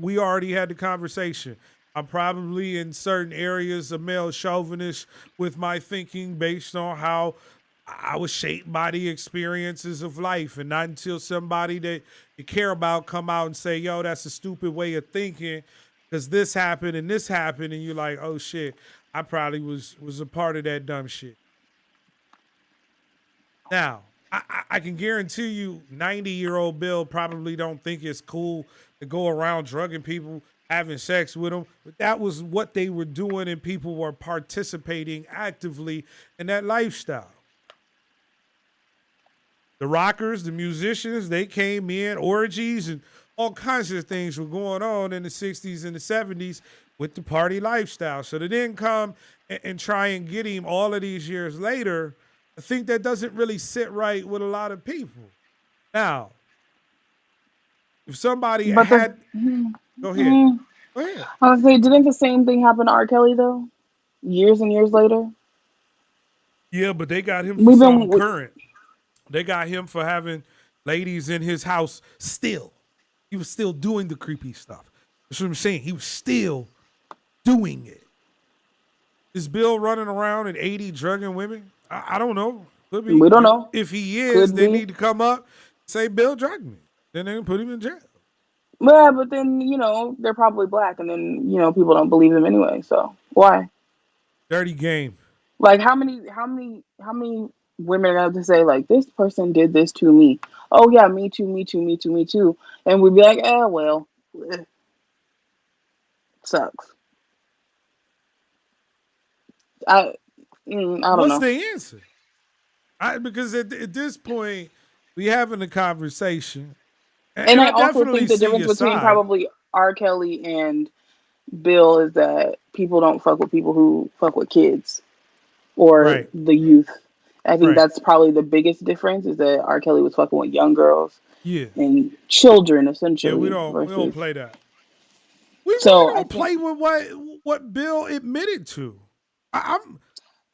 We already had the conversation. I'm probably in certain areas a male chauvinist with my thinking based on how I was shaped by the experiences of life, and not until somebody that you care about come out and say, yo, that's a stupid way of thinking because this happened and this happened, and you're like, oh shit, I probably was a part of that dumb shit. Now, I can guarantee you 90-year-old Bill probably don't think it's cool to go around drugging people, having sex with them, but that was what they were doing, and people were participating actively in that lifestyle. The rockers, the musicians, they came in, orgies and all kinds of things were going on in the 60s and the 70s with the party lifestyle. So they didn't come and try and get him all of these years later. I think that doesn't really sit right with a lot of people. Now, if somebody go ahead. Go ahead. I was say, didn't the same thing happen to R. Kelly though? Years and years later. Yeah, but they got him for something current. They got him for having ladies in his house still. He was still doing the creepy stuff. That's what I'm saying. He was still doing it. Is Bill running around at 80 drugging women? I don't know. Could be. We don't know. If he is, they need to come up, say Bill drugged me. Then they can put him in jail. Yeah, but then, they're probably black, and then, people don't believe them anyway. So why? Dirty game. Like, how many women are going to say, like, this person did this to me? Oh yeah, me too, me too, me too, me too. And we'd be like, well, sucks. I don't know. What's the answer? Because at this point, we having a conversation. And I also think the difference between probably R. Kelly and Bill is that people don't fuck with people who fuck with kids or the youth. I think that's probably the biggest difference is that R. Kelly was fucking with young girls and children, essentially. Yeah, we don't play that. We really So I don't think play with what Bill admitted to.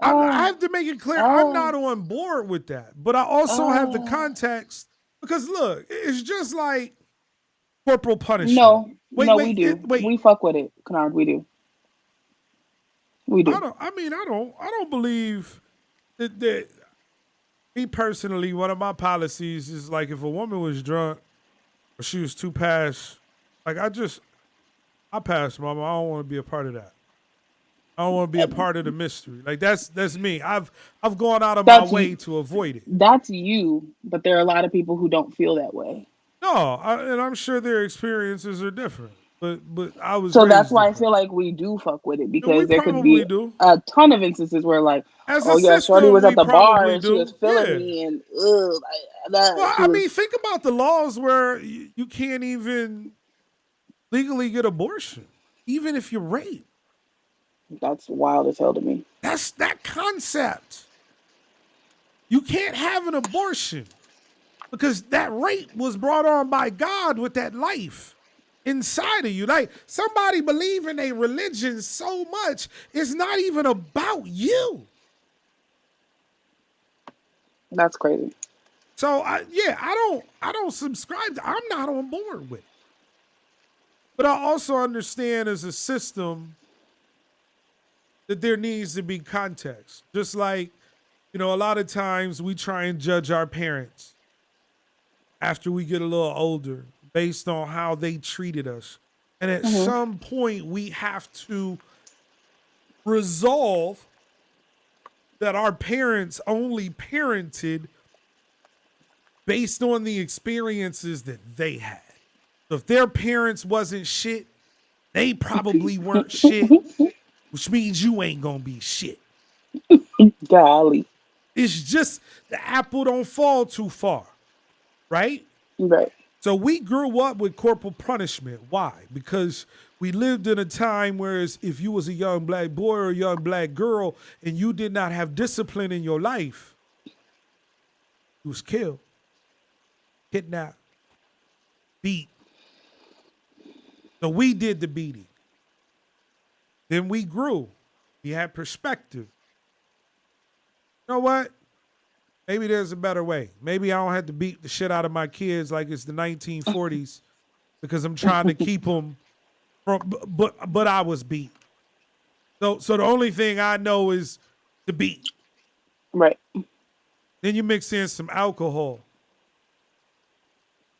I have to make it clear I'm oh not on board with that, but I also have the oh context because look, it's just like corporal punishment. no, Wait, we do. wait. We fuck with it, Kynard. We do. We I do. don't. I mean, I don't believe that. Me personally, one of my policies is like if a woman was drunk or she was too past, like I pass, mama. I don't want to be a part of that. I don't want to be a part of the mystery. Like that's me. I've gone out of my That's way you. to avoid it. That's you. But there are a lot of people who don't feel that way. No, and I'm sure their experiences are different. But I was So that's raised why I different. feel like we do fuck with it And we because there could probably be do. a ton of instances where like, As a oh yeah, Shorty system, was at we the bar probably and she was do. feeling Yeah. me and Well, she I was mean, think about the laws where you can't even legally get abortion, even if you're raped. that's wild as hell to me. That's that concept. You can't have an abortion because that rape was brought on by God with that life inside of you. Like somebody believe in a religion so much, it's not even about you. That's crazy. So I don't subscribe to, I'm not on board with it. But I also understand as a system that there needs to be context. Just like, a lot of times we try and judge our parents after we get a little older based on how they treated us. And at Hmm. some point we have to resolve that our parents only parented based on the experiences that they had. So if their parents wasn't shit, they probably weren't shit, which means you ain't gonna be shit. Golly. It's just the apple don't fall too far, right? Right. So we grew up with corporal punishment. Why? Because we lived in a time where if you was a young black boy or a young black girl and you did not have discipline in your life, you was killed, kidnapped, beat. So we did the beating. Then we grew. We had perspective. You know what? Maybe there's a better way. Maybe I don't have to beat the shit out of my kids like it's the 1940s because I'm trying to keep them from. But I was beat. So the only thing I know is to beat. Right. Then you mix in some alcohol.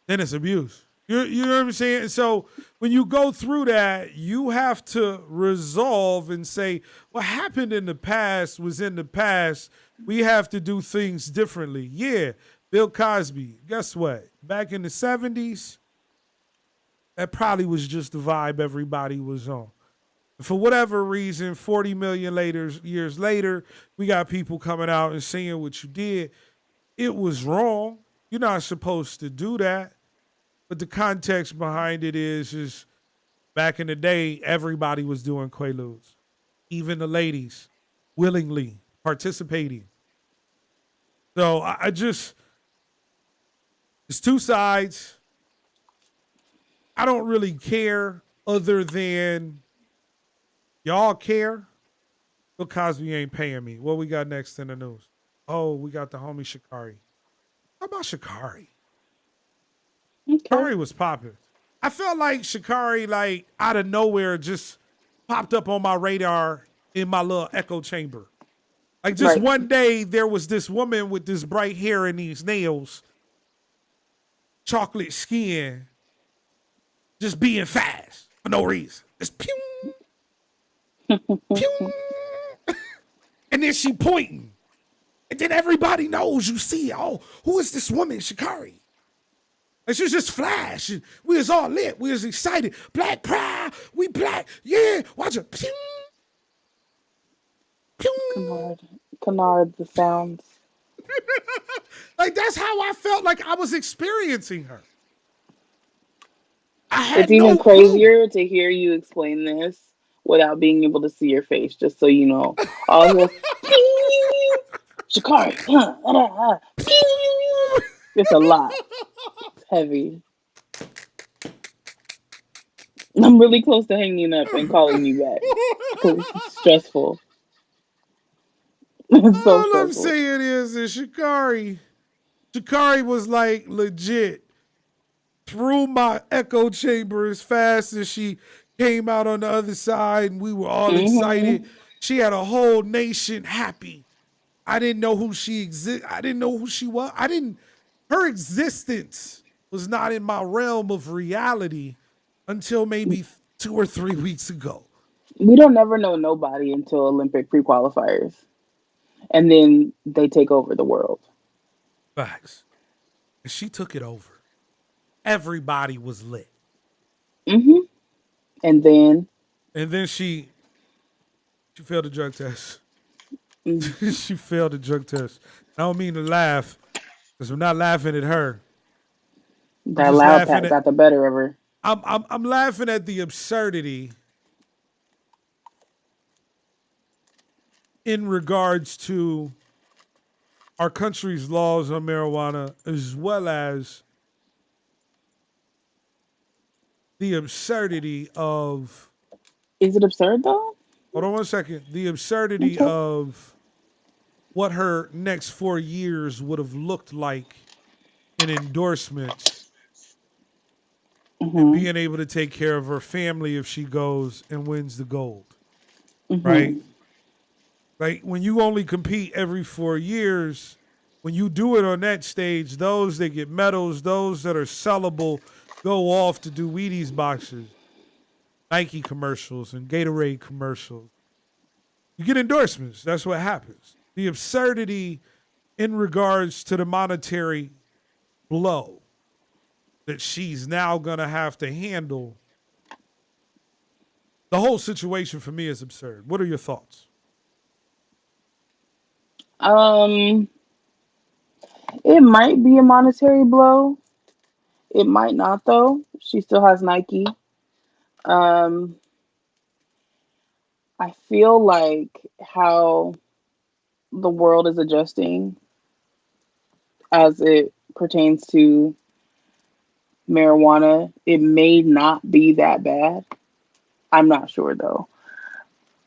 Then it's abuse. You know what I'm saying? So when you go through that, you have to resolve and say, what happened in the past was in the past. We have to do things differently. Yeah, Bill Cosby, guess what? Back in the 70s, that probably was just the vibe everybody was on. For whatever reason, 40 million years later, we got people coming out and saying what you did. It was wrong. You're not supposed to do that. But the context behind it is back in the day, everybody was doing quaaludes. Even the ladies willingly participating. So I just, it's two sides. I don't really care other than y'all care. Bill Cosby ain't paying me. What we got next in the news? Oh, we got the homie Sha'Carri. How about Sha'Carri? Okay. Sha'Carri was popping. I felt like Sha'Carri, like out of nowhere, just popped up on my radar in my little echo chamber. Like just Right. one day, there was this woman with this bright hair and these nails, chocolate skin, just being fast for no reason. Just pew, pew, and then she pointing, and then everybody knows you see. Oh, who is this woman, Sha'Carri? And she was just flash. And we was all lit. We was excited. Black pride. We black. Yeah. Watch it. Pew. Pew. Kynard, the sounds. Like that's how I felt like I was experiencing her. I had It's even no clue. crazier to hear you explain this without being able to see your face, just so you know. All this Sha'Carri. It's a lot. It's heavy. I'm really close to hanging up and calling you back because it's stressful. It's so All I'm stressful. saying is that Shikari was like legit through my echo chamber as fast as she came out on the other side, and we were all excited. Hmm. She had a whole nation happy. I didn't know who she I didn't know who she was. Her existence was not in my realm of reality until maybe 2 or 3 weeks ago. We don't never know nobody until Olympic pre-qualifiers, and then they take over the world. Facts. And she took it over. Everybody was lit. Hmm. And then, And then she failed the drug test. mm, She failed the drug test. I don't mean to laugh, because I'm not laughing at her. I'm that just loud laughing pat at got the better of her. I'm laughing at the absurdity in regards to our country's laws on marijuana, as well as the absurdity of, Is it absurd though? hold on one second, the absurdity Okay. of what her next 4 years would have looked like in endorsements and Hmm. being able to take care of her family if she goes and wins the gold, right? Hmm. Like when you only compete every 4 years, when you do it on that stage, those that get medals, those that are sellable, go off to do Wheaties boxes, Nike commercials, and Gatorade commercials. You get endorsements. That's what happens. The absurdity in regards to the monetary blow that she's now going to have to handle. The whole situation for me is absurd. What are your thoughts? Um, it might be a monetary blow. It might not though. She still has Nike. Um, I feel like how the world is adjusting as it pertains to marijuana, it may not be that bad. I'm not sure though.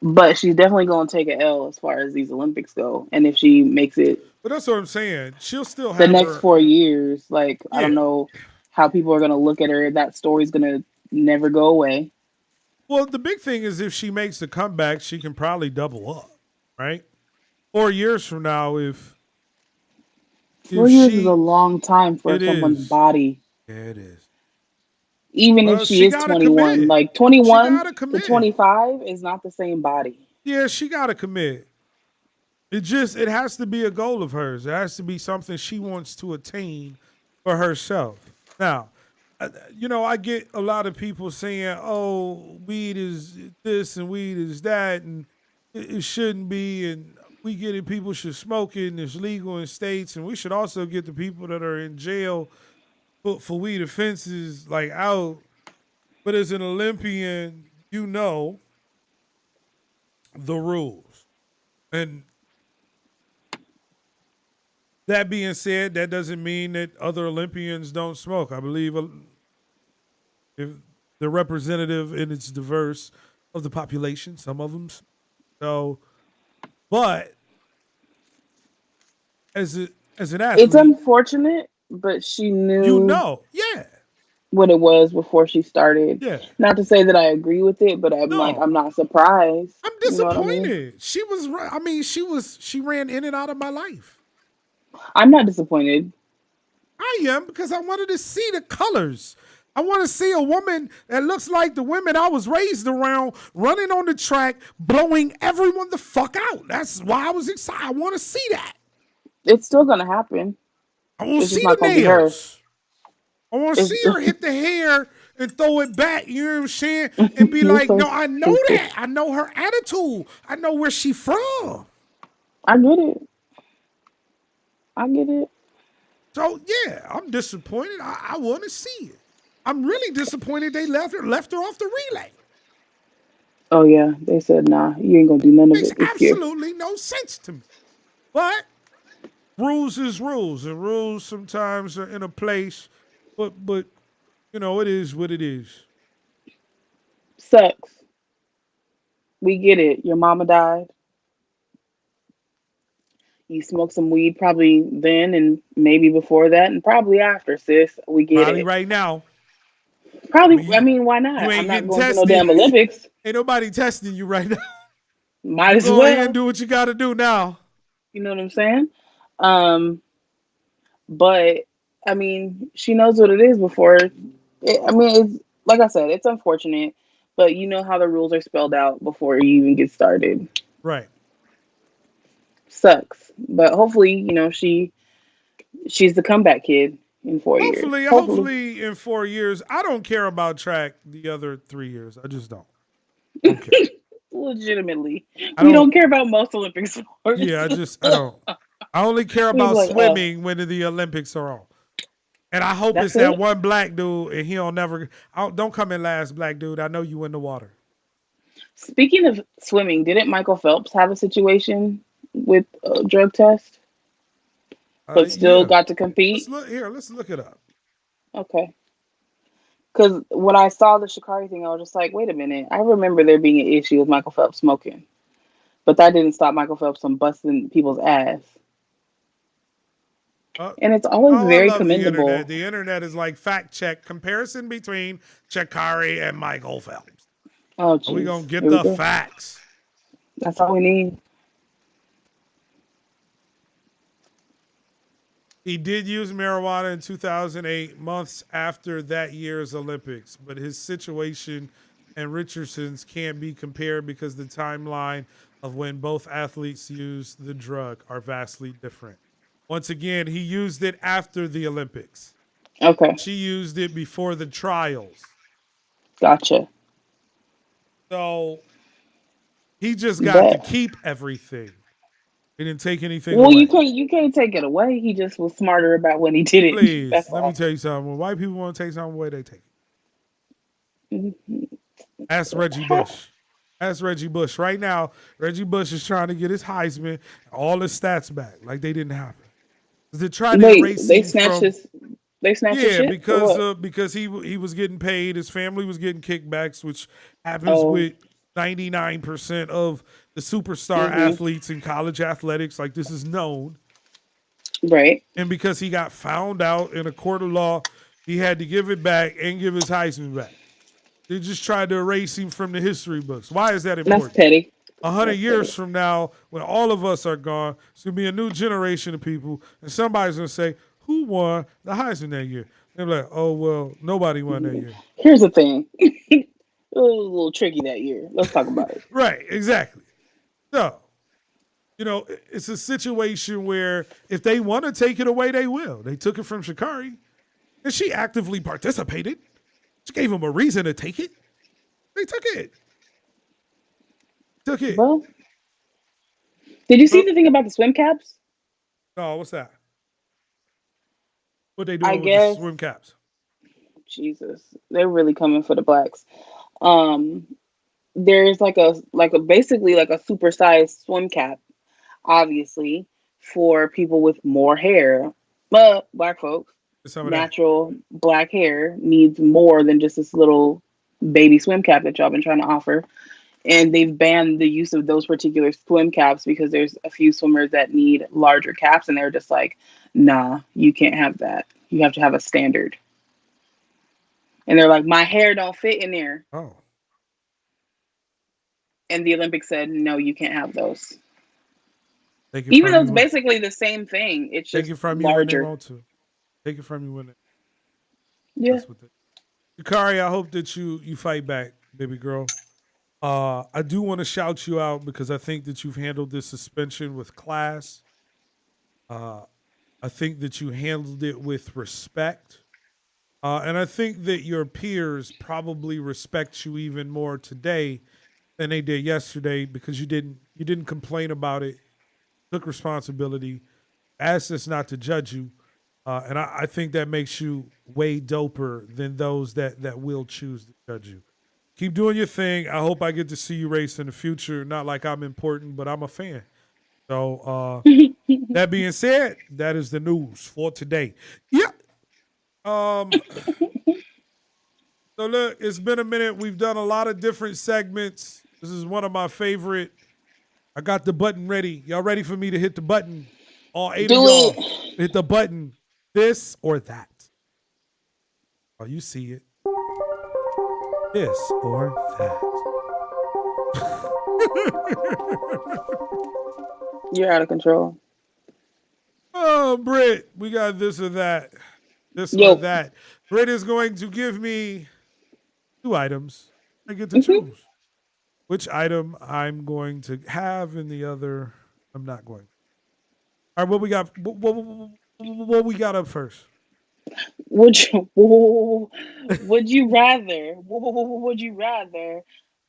But she's definitely going to take an L as far as these Olympics go. And if she makes it But that's what I'm saying. She'll still the have next her. 4 years, like, I don't Yeah. know how people are going to look at her. That story's going to never go away. Well, the big thing is if she makes the comeback, she can probably double up, right? 4 years from now, Four if years is a she, long time for it someone's is, body. yeah, it is. Even if Well, she she is gotta 21, commit. like She 21 gotta to commit. 25 is not the same body. Yeah, she gotta commit. It has to be a goal of hers. It has to be something she wants to attain for herself. Now, I get a lot of people saying, "Oh, weed is this and weed is that, and it shouldn't be." And we get it. People should smoke it, and it's legal in states, and we should also get the people that are in jail for weed offenses like out. But as an Olympian, you know the rules, and that being said, that doesn't mean that other Olympians don't smoke. I believe if they're representative and it's diverse of the population, some of them. So, but as as an It's athlete, unfortunate, but she you knew know, yeah, what it was before she started. yeah, Not to say that I agree with it, but I'm like, no, I'm not surprised. I'm You know what I mean? disappointed. She was right. I mean, she ran in and out of my life. I'm not disappointed. I am because I wanted to see the colors. I want to see a woman that looks like the women I was raised around running on the track, blowing everyone the fuck out. That's why I was excited. I want to see that. It's still gonna happen. I want to It's just see the not gonna be her. nails. I want to It's see her hit the hair and throw it back. You know what I'm saying? And be you're like, so no, I know stupid. that. I know her attitude. I know where she from. I get it. I get it. So yeah, I'm disappointed. I want to see it. I'm really disappointed they left her off the relay. Oh yeah, they said nah. You ain't gonna do none of Makes it this year. absolutely no sense to me. But rules is rules, and rules sometimes are in a place, but it is what it is. Sucks. We get it. Your mama died. You smoked some weed probably then and maybe before that and probably after, sis. We get Probably it. right now. I Probably, mean, I mean, why you not? I'm ain't not getting going to no tested. damn Olympics. Ain't nobody testing you right now. Might You as go ahead and well. do what you got to do now. You know what I'm saying? Um, but I mean, she knows what it is before. I mean, it's like I said, it's unfortunate, but you know how the rules are spelled out before you even get started. Right. Sucks, but hopefully, she's the comeback kid in 4 years. Hopefully, Hopefully in 4 years. I don't care about track the other 3 years. I just don't. I don't care. legitimately, I we don't don't. care about most Olympic sports. Yeah, I don't. I only care We be about like, oh, swimming when the Olympics are on. And I hope it's that's that it. one black dude and he don't come in last, black dude. I know you in the water. Speaking of swimming, didn't Michael Phelps have a situation with a drug test, but still Yeah. got to compete? Let's look it up. Okay. Because when I saw the Shikari thing, I was just like, wait a minute. I remember there being an issue with Michael Phelps smoking, but that didn't stop Michael Phelps from busting people's ass. Uh, And it's always I very love the internet. commendable. The internet is like fact check comparison between Chakari and Michael Phelps. Oh, Are we jeez. gonna get Here we the go. facts? That's all we need. He did use marijuana in 2008, months after that year's Olympics, but his situation and Richardson's can't be compared because the timeline of when both athletes used the drug are vastly different. Once again, he used it after the Olympics. Okay. She used it before the trials. Gotcha. So he just got to Bet. keep everything. He didn't take anything Well, you away. can't take it away. He just was smarter about when he did it. Please, That's let me all. tell you something. When white people want to take something away, they take it. Mhm. Ask Reggie Bush. Ask Reggie Bush. Right now, Reggie Bush is trying to get his Heisman, all his stats back, like they didn't happen. They tried to Wait, erase him from. they snatched his Yeah, shit or what? because he was getting paid, his family was getting kickbacks, which happens Oh, with 99% of the superstar hmm, athletes in college athletics. Like this is known, right. and because he got found out in a court of law, he had to give it back and give his Heisman back. They just tried to erase him from the history books. Why is that That's important? petty. 100 That's petty. years from now, when all of us are gone, it's going to be a new generation of people, and somebody's going to say, who won the Heisman that year? They're like, oh, well, nobody won that year. Here's the thing. It was a little tricky that year. Let's talk about it. Right, exactly. So, it's a situation where if they want to take it away, they will. They took it from Shikari, and she actively participated. She gave him a reason to take it. They took it. Took it. Well, did you see Oh, the thing about the swim caps? no, what's that? What they I doing with the guess, swim caps? Jesus, they're really coming for the blacks. Um, there's like a basically like a supersized swim cap, obviously, for people with more hair. But black folks, Some of that. natural black hair needs more than just this little baby swim cap that y'all been trying to offer. And they've banned the use of those particular swim caps because there's a few swimmers that need larger caps, and they're just like, nah, you can't have that. You have to have a standard. And they're like, my hair don't fit in there. Oh. And the Olympics said, no, you can't have those. Take it Even from though it's you. basically the same thing, it's Take just it from you when they larger. want to. Take it from you when they. Yeah. That's what they. Yukari, I hope that you fight back, baby girl. I do want to shout you out because I think that you've handled this suspension with class. Uh, I think that you handled it with respect. And I think that your peers probably respect you even more today than they did yesterday because you didn't complain about it, took responsibility, asked us not to judge you. And I think that makes you way doper than those that will choose to judge you. Keep doing your thing. I hope I get to see you race in the future. Not like I'm important, but I'm a fan. So that being said, that is the news for today. Yeah. Um. So look, it's been a minute. We've done a lot of different segments. This is one of my favorite. I got the button ready. Y'all ready for me to hit the button? All 8 of Do y'all it. hit the button. This or that. Oh, you see it. This or that. You're out of control. Oh, Britt, we got this or that. This or Yo. that. Britt is going to give me 2 items. I get to Mhm. choose which item I'm going to have and the other I'm not going. All right, what we got? What we got up first? Would you would you rather would you rather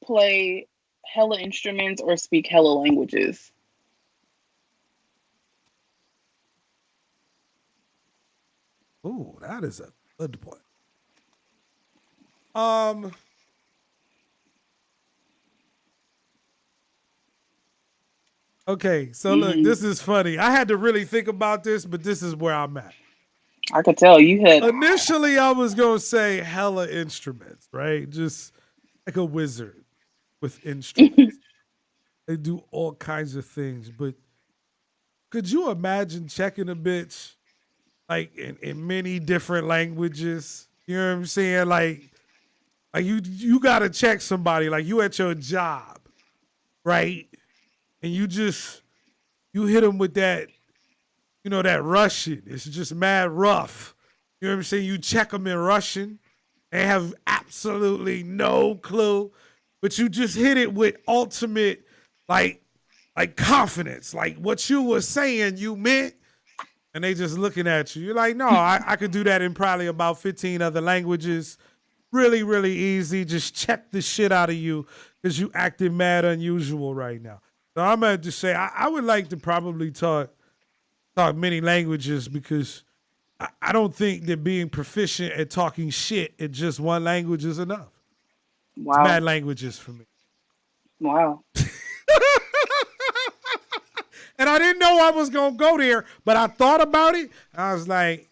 play hella instruments or speak hella languages? Ooh, that is a good point. Um, okay, so look, Mm, this is funny. I had to really think about this, but this is where I'm at. I could tell you had. Initially, I was gonna say hella instruments, right? Just like a wizard with instruments. They do all kinds of things, but could you imagine checking a bitch like in many different languages? You know what I'm saying? Like you gotta check somebody, like you at your job, right? And you hit them with that, that Russian. It's just mad rough. You know what I'm saying? You check them in Russian. They have absolutely no clue, but you just hit it with ultimate, like, like confidence. Like what you were saying, you meant, and they just looking at you. You're like, no, I could do that in probably about 15 other languages. Really, really easy. Just check the shit out of you because you acting mad unusual right now. So I'm gonna just say I would like to probably talk many languages because I don't think that being proficient at talking shit in just one language is enough. It's Wow. mad languages for me. Wow. And I didn't know I was gonna go there, but I thought about it. I was like,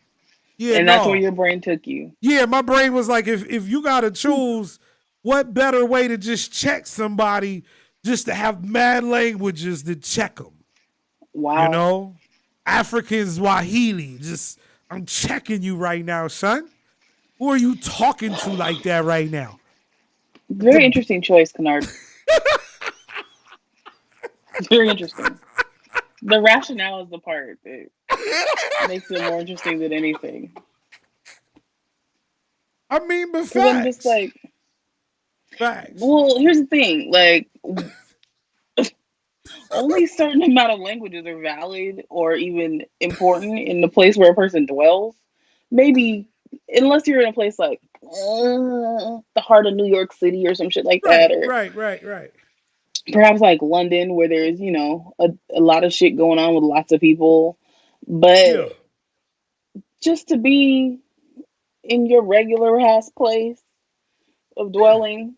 yeah, And that's where no. your brain took you. Yeah, my brain was like, if you gotta choose, what better way to just check somebody just to have mad languages to check them? You Wow. know, African Swahili. Just I'm checking you right now, son. Who are you talking to like that right now? Very interesting choice, Kynard. Very interesting. The rationale is the part that makes it more interesting than anything. I mean, but Because I'm just facts. like, Facts. well, here's the thing. Like, only certain amount of languages are valid or even important in the place where a person dwells. Maybe, unless you're in a place like the heart of New York City or some shit like that, Right, or right. perhaps like London, where there's, a lot of shit going on with lots of people. But Yeah. just to be in your regular ass place of Yeah. dwelling,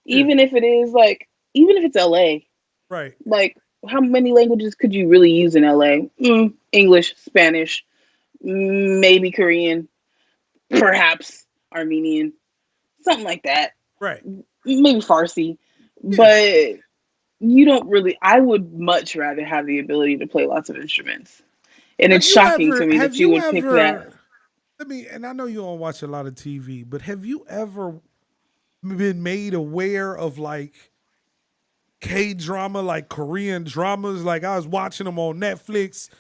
Yeah. even if it is like, even if it's LA, Right. like, how many languages could you really use in LA? English, Spanish, maybe Korean, perhaps Armenian, something like that. Right. Maybe Farsi. Yeah. But you don't really, I would much rather have the ability to play lots of instruments. And it's shocking to me Have that you you would pick that. ever and I know you don't watch a lot of TV, but have you ever been made aware of like K drama, like Korean dramas? Like I was watching them on Netflix.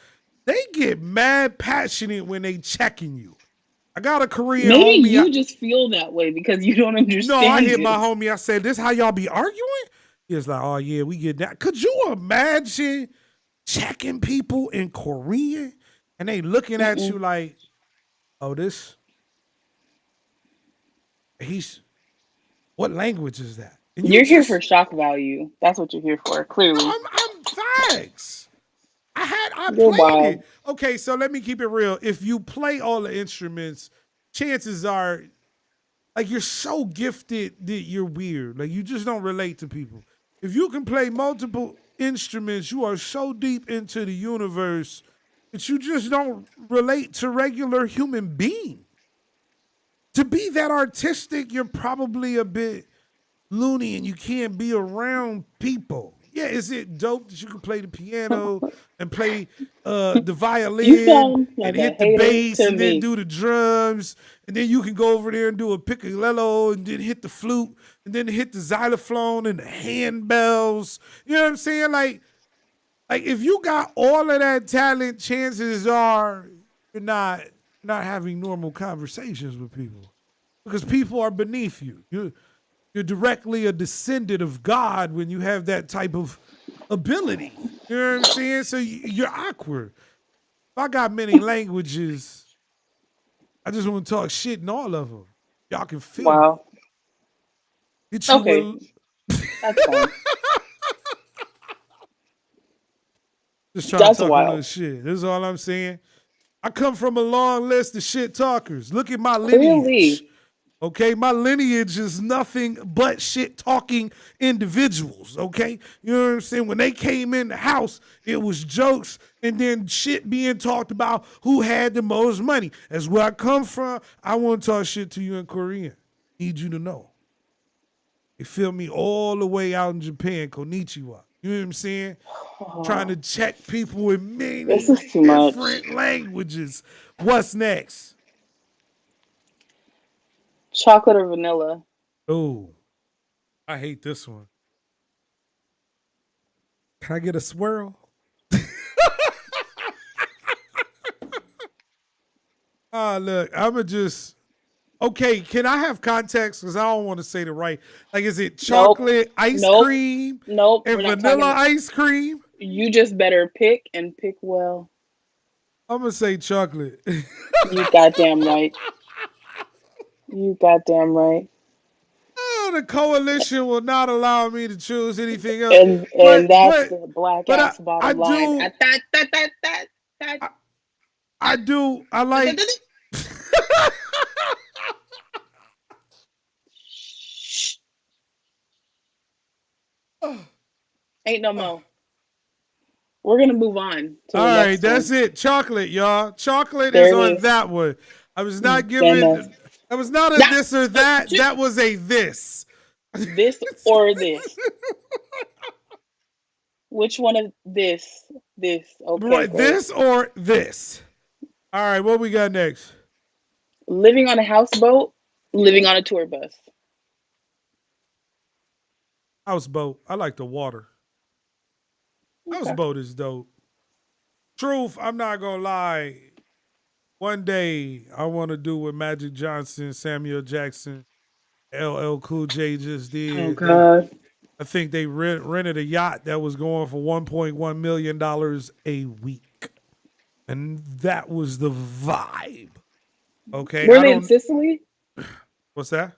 They get mad passionate when they checking you. I got a Korean Maybe homie. you just feel that way because you don't understand. No, I hit it. my homie. I said, "This how y'all be arguing?" He was like, "Oh yeah, we get that." Could you imagine checking people in Korean and they looking at you like, "Oh, he's what language is that?" And you You're here for just, shock value. That's what you're here for, clearly. I'm facts. I You're played wild. it. Okay, so let me keep it real. If you play all the instruments, chances are like you're so gifted that you're weird. Like you just don't relate to people. If you can play multiple instruments, you are so deep into the universe that you just don't relate to regular human beings. to be that artistic, you're probably a bit loony and you can't be around people. Yeah, is it dope that you can play the piano and play the You violin sound and like a hit the hater bass to and then me. do the drums and then you can go over there and do a piccolo and then hit the flute and then hit the xylophone and the handbells. You know what I'm saying? Like if you got all of that talent, chances are you're not having normal conversations with people because people are beneath you. You're directly a descendant of God when you have that type of ability. You know what I'm saying? So you're awkward. If I got many languages, I just want to talk shit in all of them. Y'all can feel me. Wow. Hit you Okay, with that's fine. just trying to That's talk a little wild. shit. This is all I'm saying. I come from a long list of shit talkers. Look at my lineage. Clearly. Okay, my lineage is nothing but shit talking individuals. Okay, you know what I'm saying? When they came in the house, it was jokes and then shit being talked about who had the most money. That's where I come from. I want to talk shit to you in Korean. Need you to know. They feel me all the way out in Japan, Konnichiwa. You know what I'm saying? Trying to check people with This many is too much. different languages. What's next? Chocolate or vanilla? Oh, I hate this one. Can I get a swirl? Look, I'ma just okay. Can I have context? Because I don't want to say the right. Like, is it Nope. chocolate ice Nope. cream Nope. and We're not vanilla talking. ice cream? You just better pick and pick well. I'm gonna say chocolate. You goddamn right. You goddamn right. Oh, the coalition will not allow me to choose anything else. And that's the black But ass I bottom line. do I do I like Ain't no more. We're gonna move on to the all right, next that's one. it. Chocolate, y'all. Chocolate There is it on is. that one. I was not Goodness. given. That was not a Yeah. this or that. That was a this. This or this? Which one of this? This. Okay, Right, great. this or this. All right, what we got next? Living on a houseboat, living on a tour bus. Houseboat. I like the water. Okay. Houseboat is dope. Truth, I'm not gonna lie. One day I want to do what Magic Johnson, Samuel Jackson, LL Cool J just did. Oh God. I think they rented a yacht that was going for $1.1 million a week. And that was the vibe. Okay. Were they in Sicily? What's that?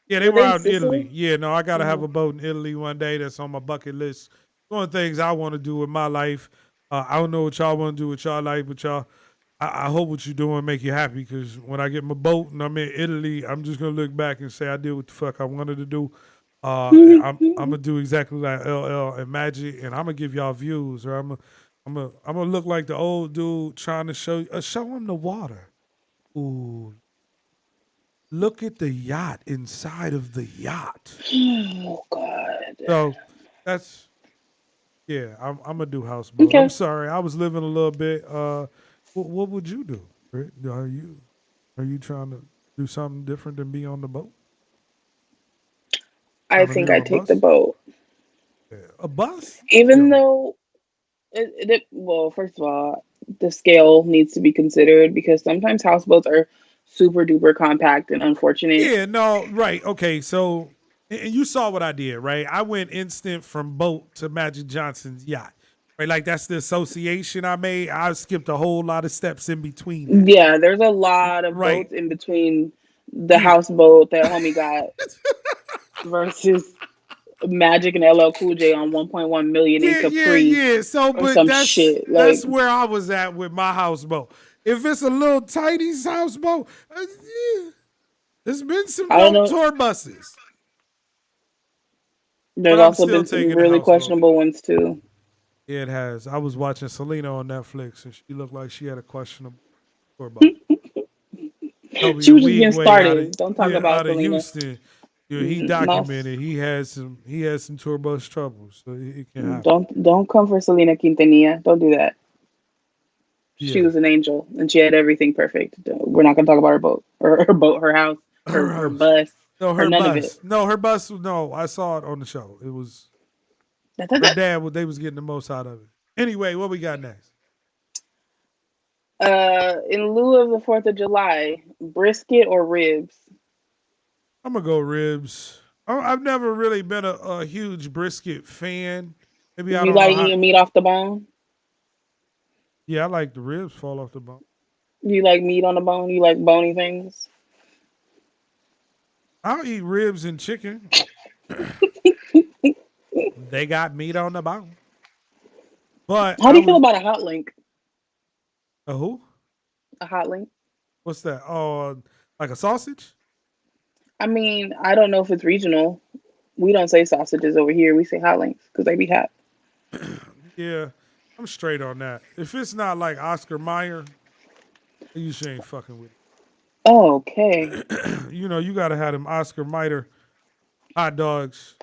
Yeah, they Were were they in out in Italy. Sicily? Yeah, no, I got to have Mhm. a boat in Italy one day. That's on my bucket list. One of the things I want to do with my life. I don't know what y'all want to do with y'all life, but y'all, I hope what you're doing make you happy because when I get my boat and I'm in Italy, I'm just going to look back and say I did what the fuck I wanted to do. I'm gonna do exactly like LL and Magic, and I'm gonna give y'all views, or I'm gonna look like the old dude trying to show him the water. Ooh, look at the yacht inside of the yacht. Oh God. So that's yeah. I'm gonna do houseboat. Okay. I'm sorry, I was living a little bit. What would you do, Britt? Are you trying to do something different than be on the boat? I Trying to be think on I a take the bus? boat, Yeah. A bus? even Yo, though well, first of all, the scale needs to be considered because sometimes houseboats are super duper compact and unfortunate. yeah, no, right. Okay, so and you saw what I did, right? I went instant from boat to Magic Johnson's yacht. Right, like that's the association I made. I skipped a whole lot of steps in between that. Yeah, there's a lot of Right. boats in between the Yeah. houseboat that homie got versus Magic and LL Cool J on 1.1 million in Capri Yeah. So, or but some that's shit. that's Like, where I was at with my houseboat. If it's a little tiny houseboat, yeah, there's been some I don't dope know. tour buses, but There's I'm also still been some taking a really houseboat. questionable ones too. Yeah, it has. I was watching Selena on Netflix, and she looked like she had a questionable tour bus. told me She a was just week getting way out started. Don't talk about of Selena. Houston. Yeah, he No, documented he had some tour bus trouble, so it can happen. don't come for Selena Quintanilla. Don't do that. She Yeah, was an angel and she had everything perfect. We're not gonna talk about her boat or her boat, her house, her her house. bus, No, or her none of it. bus. No, her bus. No, I saw it on the show. It was her dad. They was getting the most out of it. Anyway, what we got next? In lieu of the 4th of July, brisket or ribs? I'm gonna go ribs. I've never really been a huge brisket fan. Maybe I You don't know like how. eating meat off the bone? Yeah, I like the ribs fall off the bone. You like meat on the bone? You like bony things? I'll eat ribs and chicken. They got meat on the bone. But How do you feel about a hot link? a who? A hot link? What's that? Oh, like a sausage? I mean, I don't know if it's regional. We don't say sausages over here. We say hot links because they be hot. Yeah, I'm straight on that. If it's not like Oscar Mayer, you sure ain't fucking with Oh, okay. it. You gotta have them Oscar Mayer hot dogs,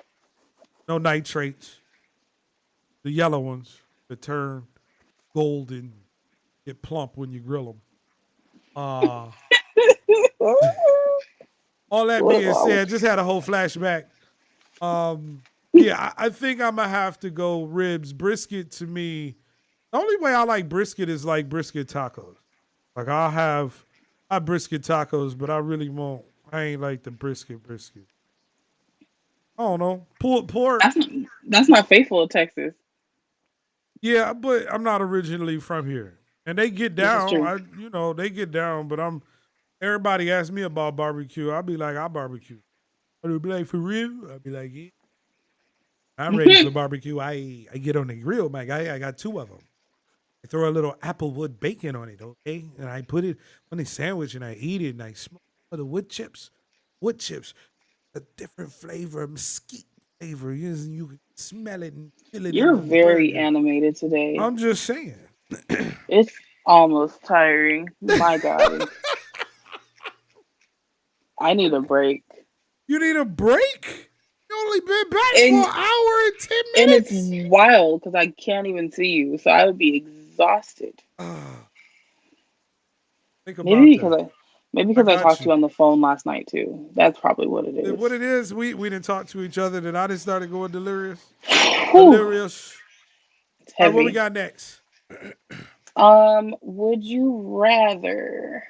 no nitrates, the yellow ones that turn golden, get plump when you grill them. Uh, all that being said, just had a whole flashback. Yeah, I think I'm gonna have to go ribs. Brisket to me, the only way I like brisket is like brisket tacos. Like I brisket tacos, but I really won't. I ain't like the brisket. I don't know. Pulled pork. That's not faithful to Texas. Yeah, but I'm not originally from here. And they get This is down. true. They get down, but everybody asks me about barbecue. I'll be like, I barbecue. I'll be like, for real? I'll be like, yeah. I'm ready for barbecue. I get on the grill, my guy. I got two of them. I throw a little applewood bacon on it, okay? And I put it on a sandwich and I eat it and I smell the wood chips. Wood chips, a different flavor, a mesquite flavor. You can smell it and feel it in You're the very burger. animated today. I'm just saying. It's almost tiring. My God. I need a break. You need a break? You only been back And for an hour and 10 and minutes? it's wild because I can't even see you. So I would be exhausted. Think about Maybe that. because I Got talked to you. you on the phone last night too. That's probably what it is. What it is, we didn't talk to each other, then I just started going delirious. Whew, Delirious. it's All right, what we heavy. got next? Would you rather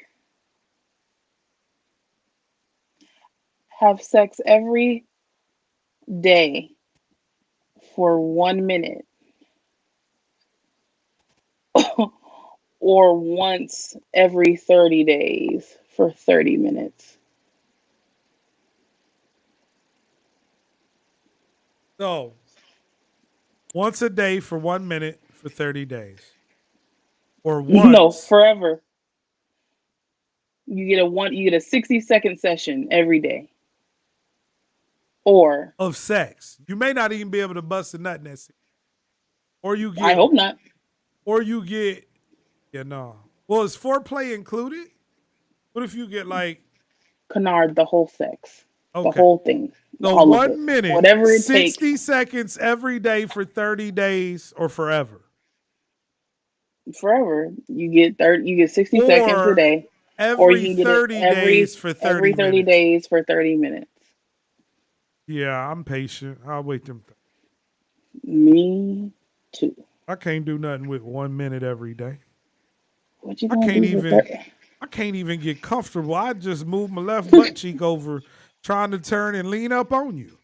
have sex every day for 1 minute or once every 30 days for 30 minutes? So, once a day for 1 minute for 30 days. Or No, once forever. You get a 60-second session every day. Or of sex. You may not even be able to bust a nut in that scene. Or you I get, hope not. yeah, no. Well, is foreplay included? What if you get like, Kynard, the whole sex. The okay. whole thing. So All of it. 1 minute, Whatever it takes. 60 seconds every day for 30 days or forever? Forever. You get 60 seconds a Or day. Or you every can get it 30 days for 30 30 minutes? days for 30 minutes. Yeah, I'm patient. I'll wait them. Me too. I can't do nothing with 1 minute every day. What you I gonna can't do for even 30? I can't even get comfortable. I just move my left butt cheek over, trying to turn and lean up on you.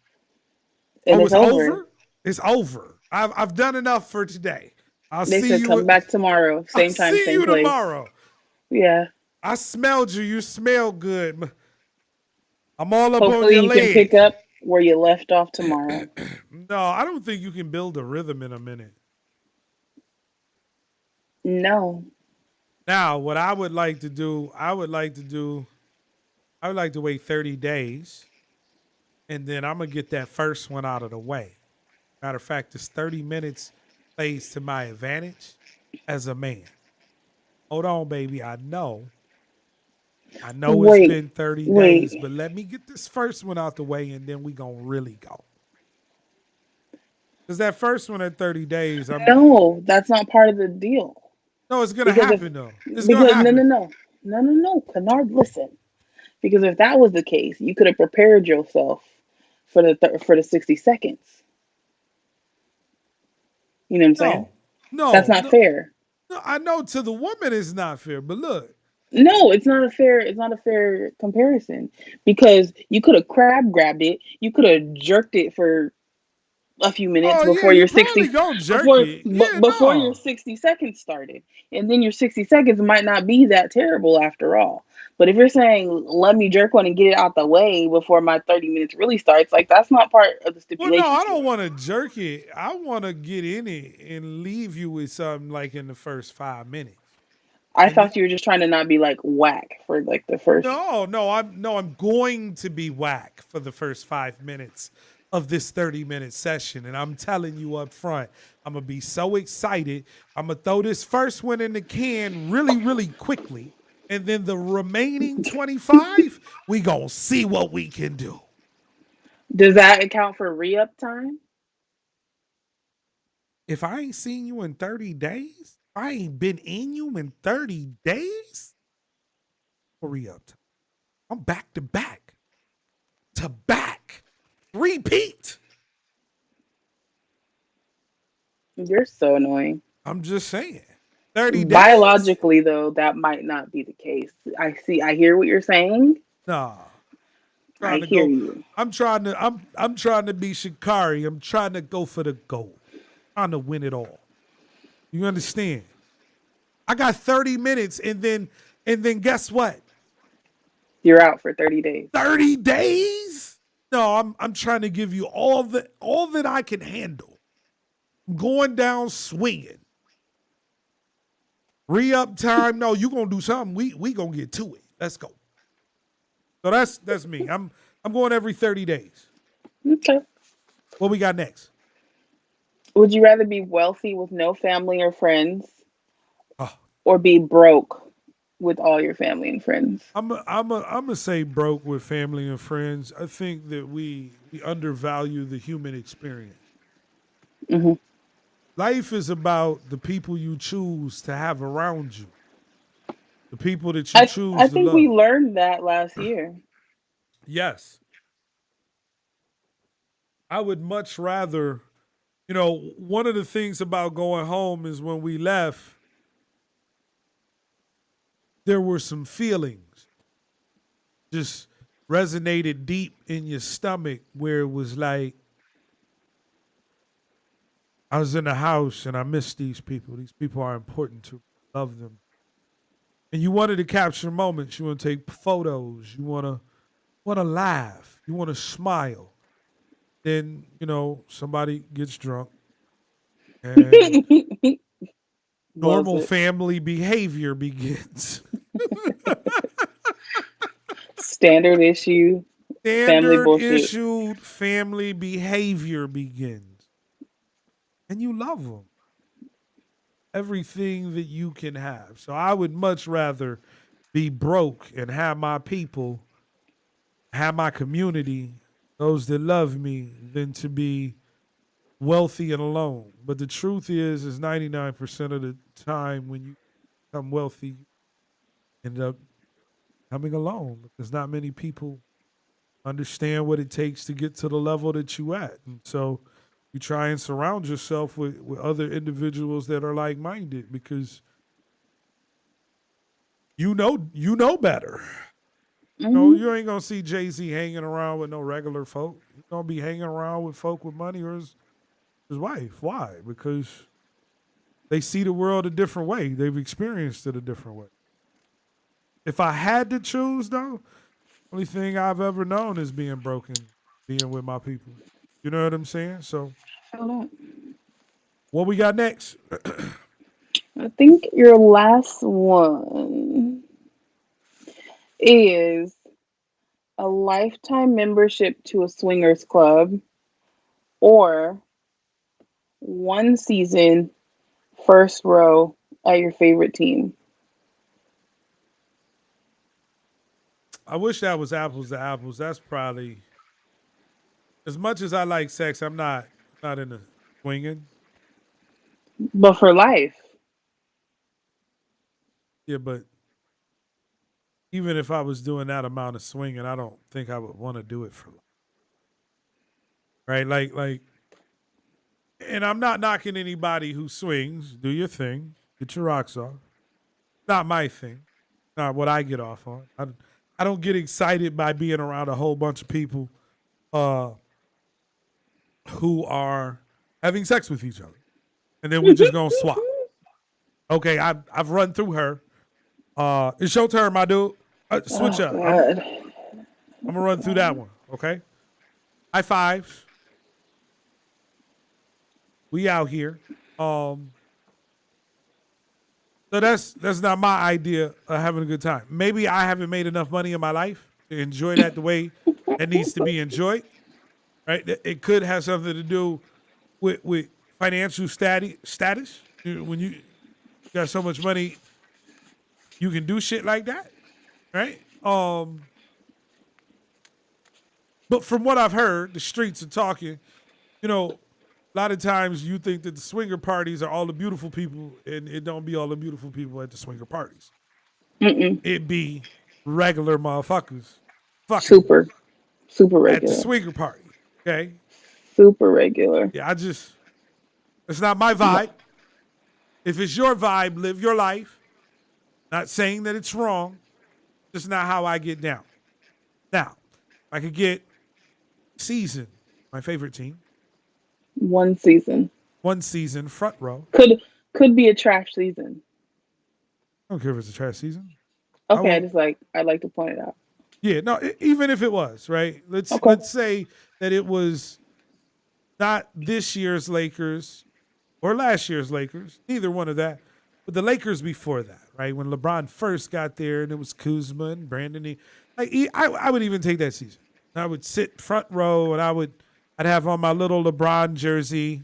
And Oh, it's it's over. over? It's over. I've done enough for today. I'll They see said come you. back tomorrow. I'll Same time, see same you place. tomorrow. Yeah. I smelled you. You smell good. I'm all up on Hopefully your you can leg. pick up where you left off tomorrow. No, I don't think you can build a rhythm in a minute. No. Now, what I would like to do, I would like to wait 30 days, and then I'm gonna get that first one out of the way. Matter of fact, this 30 minutes plays to my advantage as a man. Hold on, baby. I know I know it's Wait, been 30 days, wait. but let me get this first one out the way and then we gonna really go. Because that first one at 30 days, No, that's not part of the deal. no, it's gonna Because if happen though. It's gonna because no no happen. no no no no Kynard, listen. Because if that was the case, you could have prepared yourself for the 60 seconds. You know what I'm saying? No, That's no, not no, fair. no. I know to the woman it's not fair, but look, No, it's not a fair comparison because you could have crab grabbed it. You could have jerked it for a few minutes oh yeah, before you your probably 60 gonna jerk it. Yeah, before your no. 60 seconds started. And then your 60 seconds might not be that terrible after all. But if you're saying let me jerk one and get it out the way before my 30 minutes really starts, like that's not part of the Well, no, stipulations I here. don't want to jerk it. I want to get in it and leave you with something like in the first 5 minutes. I And then, thought you were just trying to not be like whack for like the first. I'm going to be whack for the first 5 minutes of this 30-minute session. And I'm telling you up front, I'm gonna be so excited. I'm gonna throw this first one in the can really, really quickly. And then the remaining 25, we gonna see what we can do. Does that account for re-up time? If I ain't seen you in 30 days, I ain't been in you in 30 days. Hurry up. I'm back to back. To back. Repeat. You're so annoying. I'm just saying. 30 days? Biologically, though, that might not be the case. I hear what you're saying. Nah. I Trying to hear go. you. I'm trying to be Shikari. I'm trying to go for the gold. Trying to win it all. You understand? I got 30 minutes and then guess what? You're out for 30 days. 30 days? No, I'm trying to give you all that I can handle. I'm going down swinging. Re-up time. No, you gonna do something. We gonna get to it. Let's go. So that's me. I'm going every 30 days. Okay. What we got next? Would you rather be wealthy with no family or friends Oh, or be broke with all your family and friends? I'm a say broke with family and friends. I think that we undervalue the human experience. Hmm. Life is about the people you choose to have around you, the people that you I choose to think we love. learned that last year. Yes, I would much rather. One of the things about going home is when we left, there were some feelings just resonated deep in your stomach where it was like, I was in the house and I miss these people. These people are important to me. I love them. And you wanted to capture moments. You want to take photos. You want to laugh. You want to smile. Then, somebody gets drunk and Was normal it family behavior begins. standard issue family Standard bullshit? issued family behavior begins. And you love them. Everything that you can have. So I would much rather be broke and have my people, have my community, those that love me, than to be wealthy and alone. But the truth is 99% of the time when you become wealthy, you end up coming alone because not many people understand what it takes to get to the level that you at. And so you try and surround yourself with other individuals that are like-minded because you know better. No, Hmm. you ain't gonna see Jay-Z hanging around with no regular folk. He's gonna be hanging around with folk with money or his wife. Why? Because they see the world a different way. They've experienced it a different way. If I had to choose, though, only thing I've ever known is being broken, being with my people. You know what I'm saying? So, what we got next? I think your last one is a lifetime membership to a swingers club or one season first row at your favorite team. I wish that was apples to apples. That's probably as much as I like sex. I'm not into swinging. But for life. Yeah, but even if I was doing that amount of swinging, I don't think I would want to do it for life. Right? Like, and I'm not knocking anybody who swings. Do your thing. Get your rocks off. Not my thing. Not what I get off on. I don't get excited by being around a whole bunch of people who are having sex with each other. And then we just gonna swap. Okay, I've run through her. It's your turn, my dude. Switch up. God. I'm gonna run through that one. Okay. High fives. We out here. So that's not my idea of having a good time. Maybe I haven't made enough money in my life to enjoy that the way it needs to be enjoyed. Right? It could have something to do with financial status. When you got so much money, you can do shit like that, right? But from what I've heard, the streets are talking. A lot of times you think that the swinger parties are all the beautiful people, and it don't be all the beautiful people at the swinger parties. It be regular motherfuckers. Super regular. At the swinger party, okay? Super regular. Yeah, it's not my vibe. If it's your vibe, live your life. Not saying that it's wrong. Just not how I get down. Now, I could get season, my favorite team. One season. Front row. Could be a trash season. I don't care if it's a trash season. Okay, I'd like to point it out. Yeah, no, even if it was, right? Let's say that it was not this year's Lakers or last year's Lakers, neither one of that, but the Lakers before that, right? When LeBron first got there and it was Kuzma and Brandon. I would even take that season. I would sit front row and I'd have on my little LeBron jersey,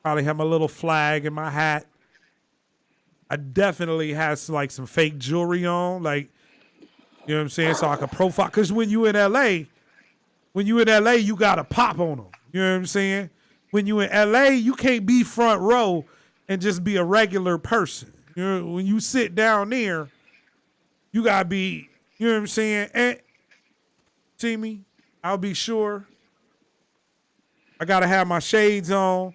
probably have my little flag and my hat. I definitely have some fake jewelry on, you know what I'm saying? So I can profile. Because when you in LA, you got to pop on them. You know what I'm saying? When you in LA, you can't be front row and just be a regular person. When you sit down there, you got to be, you know what I'm saying? And see me, I'll be sure. I got to have my shades on.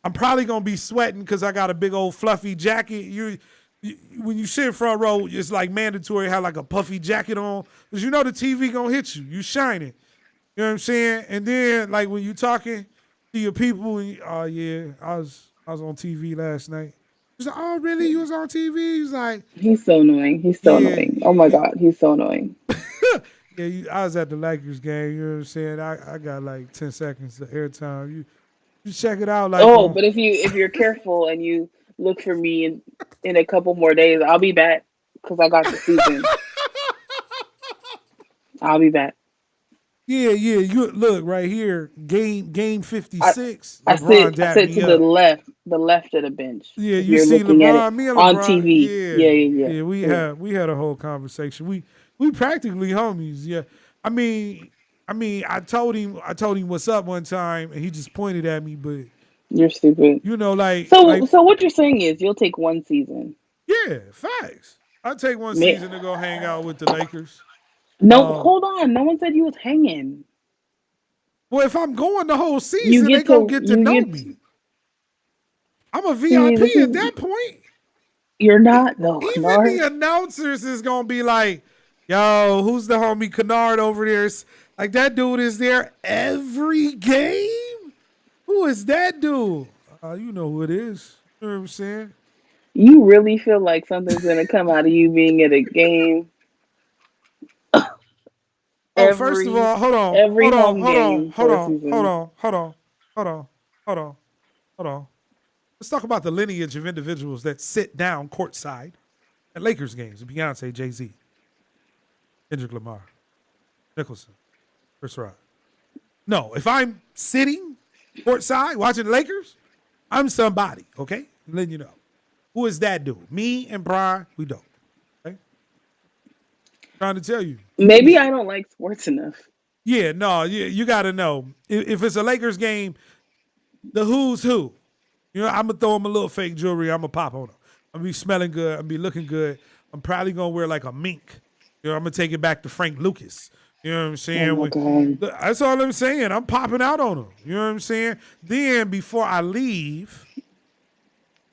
I'm probably going to be sweating because I got a big old fluffy jacket. When you sit front row, it's mandatory to have a puffy jacket on because the TV going to hit you. You shining. You know what I'm saying? And then when you talking to your people, yeah, I was on TV last night. He's like, oh, really? You was on TV? He's like... He's so annoying. Annoying. Oh, my God. He's so annoying. Yeah, I was at the Lakers game. You know what I'm saying? I got 10 seconds of airtime. You check it out. But if you're careful and you look for me in a couple more days, I'll be back because I got the season. I'll be back. Yeah. You look right here. Game 56. I sit to the left of the bench. Yeah, you see LeBron, me and LeBron on TV. Yeah. We had a whole conversation. We practically homies. Yeah. I mean, I told him what's up one time, and he just pointed at me. But you're stupid. So what you're saying is you'll take one season. Yeah, facts. I'll take one season to go hang out with the Lakers. No, hold on. No one said you was hanging. Well, if I'm going the whole season, they gonna get to know me. I'm a VIP at that point. You're not though. Even Kynard. the announcers is gonna be like, "Yo, who's the homie Kynard over there?" That dude is there every game. Who is that dude? You know who it is. You know what I'm saying? You really feel like something's gonna come out of you being at a game? First of all, hold on. Let's talk about the lineage of individuals that sit down courtside at Lakers games. Beyonce, Jay-Z, Kendrick Lamar, Nicholson, Chris Rock. No, if I'm sitting courtside watching the Lakers, I'm somebody, okay? I'm letting you know. Who is that dude? Me and Brian, we don't. Okay? Trying to tell you. Maybe I don't like sports enough. Yeah, no, you got to know. If it's a Lakers game, the who's who. You know, I'm going to throw them a little fake jewelry. I'm going to pop on them. I'm going to be smelling good. I'm going to be looking good. I'm probably going to wear like a mink. You know, I'm going to take it back to Frank Lucas. You know what I'm saying? Oh my God. That's all I'm saying. I'm popping out on them. You know what I'm saying? Then before I leave,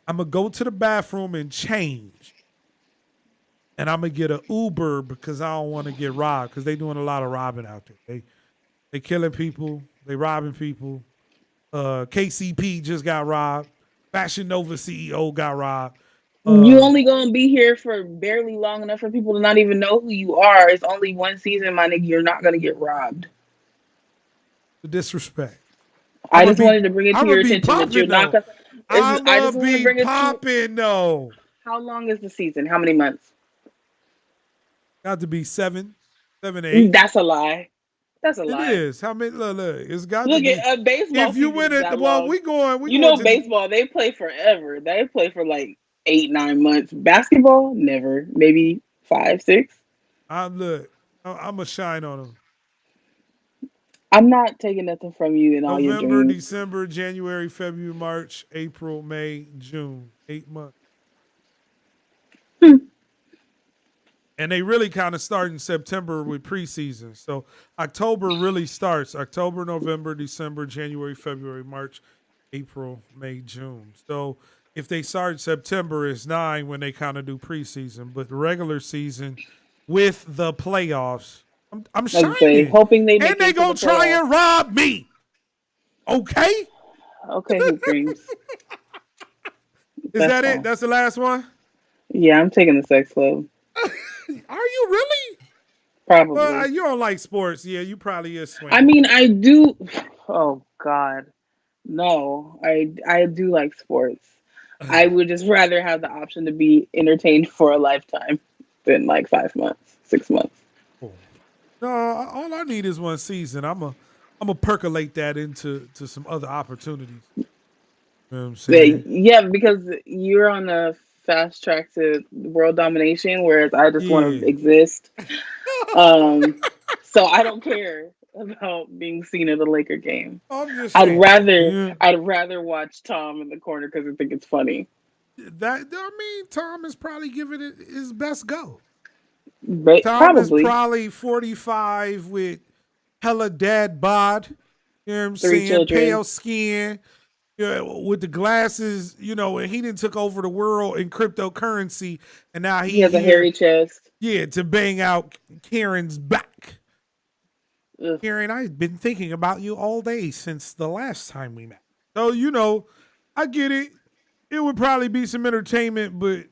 I'm going to go to the bathroom and change. And I'm going to get an Uber because I don't want to get robbed because they doing a lot of robbing out there. They killing people. They robbing people. KCP just got robbed. Fashion Nova CEO got robbed. You only gonna be here for barely long enough for people to not even know who you are. It's only one season, my nigga. You're not gonna get robbed. The disrespect. I just wanted to bring it to your attention that you're not gonna. I'm gonna be popping though. How long is the season? How many months? Got to be 7, 8. That's a lie. That's a lie. It is. How many? Look. It's got Look to be. at baseball. If you win it, well, we going. You know, baseball. They play forever. They play for like 8, 9 months. Basketball, never. Maybe 5, 6. I'm a shine on them. I'm not taking nothing from you in all your dreams. November, December, January, February, March, April, May, June. 8 months. And they really kind of start in September with preseason. So October really starts. October, November, December, January, February, March, April, May, June. So if they start September, it's 9 when they kind of do preseason. But the regular season with the playoffs, I'm shining. Hoping they make and they gonna try and rob me. Okay? Okay, Hoop Dreams. Is that it? That's the last one? Yeah, I'm taking the Sex Club. Are you really? Probably. Well, you don't like sports. Yeah, you probably is swinging. I mean, I do. Oh, God. No, I do like sports. I would just rather have the option to be entertained for a lifetime than like 5 months, 6 months. No, all I need is one season. I'm a percolate that into some other opportunities. You know what I'm saying? Yeah, because you're on the fast track to world domination, whereas I just want to exist. So I don't care about being seen at a Laker game. I'd rather watch Tom in the corner because I think it's funny. Tom is probably giving it his best go. Tom is probably 45 with hella dad bod. You know what I'm 3 saying? children. Pale skin. With the glasses, and he done took over the world in cryptocurrency, and now he has a hairy chest. Yeah, to bang out Karen's back. Ugh. Karen, I've been thinking about you all day since the last time we met. So, I get it. It would probably be some entertainment, but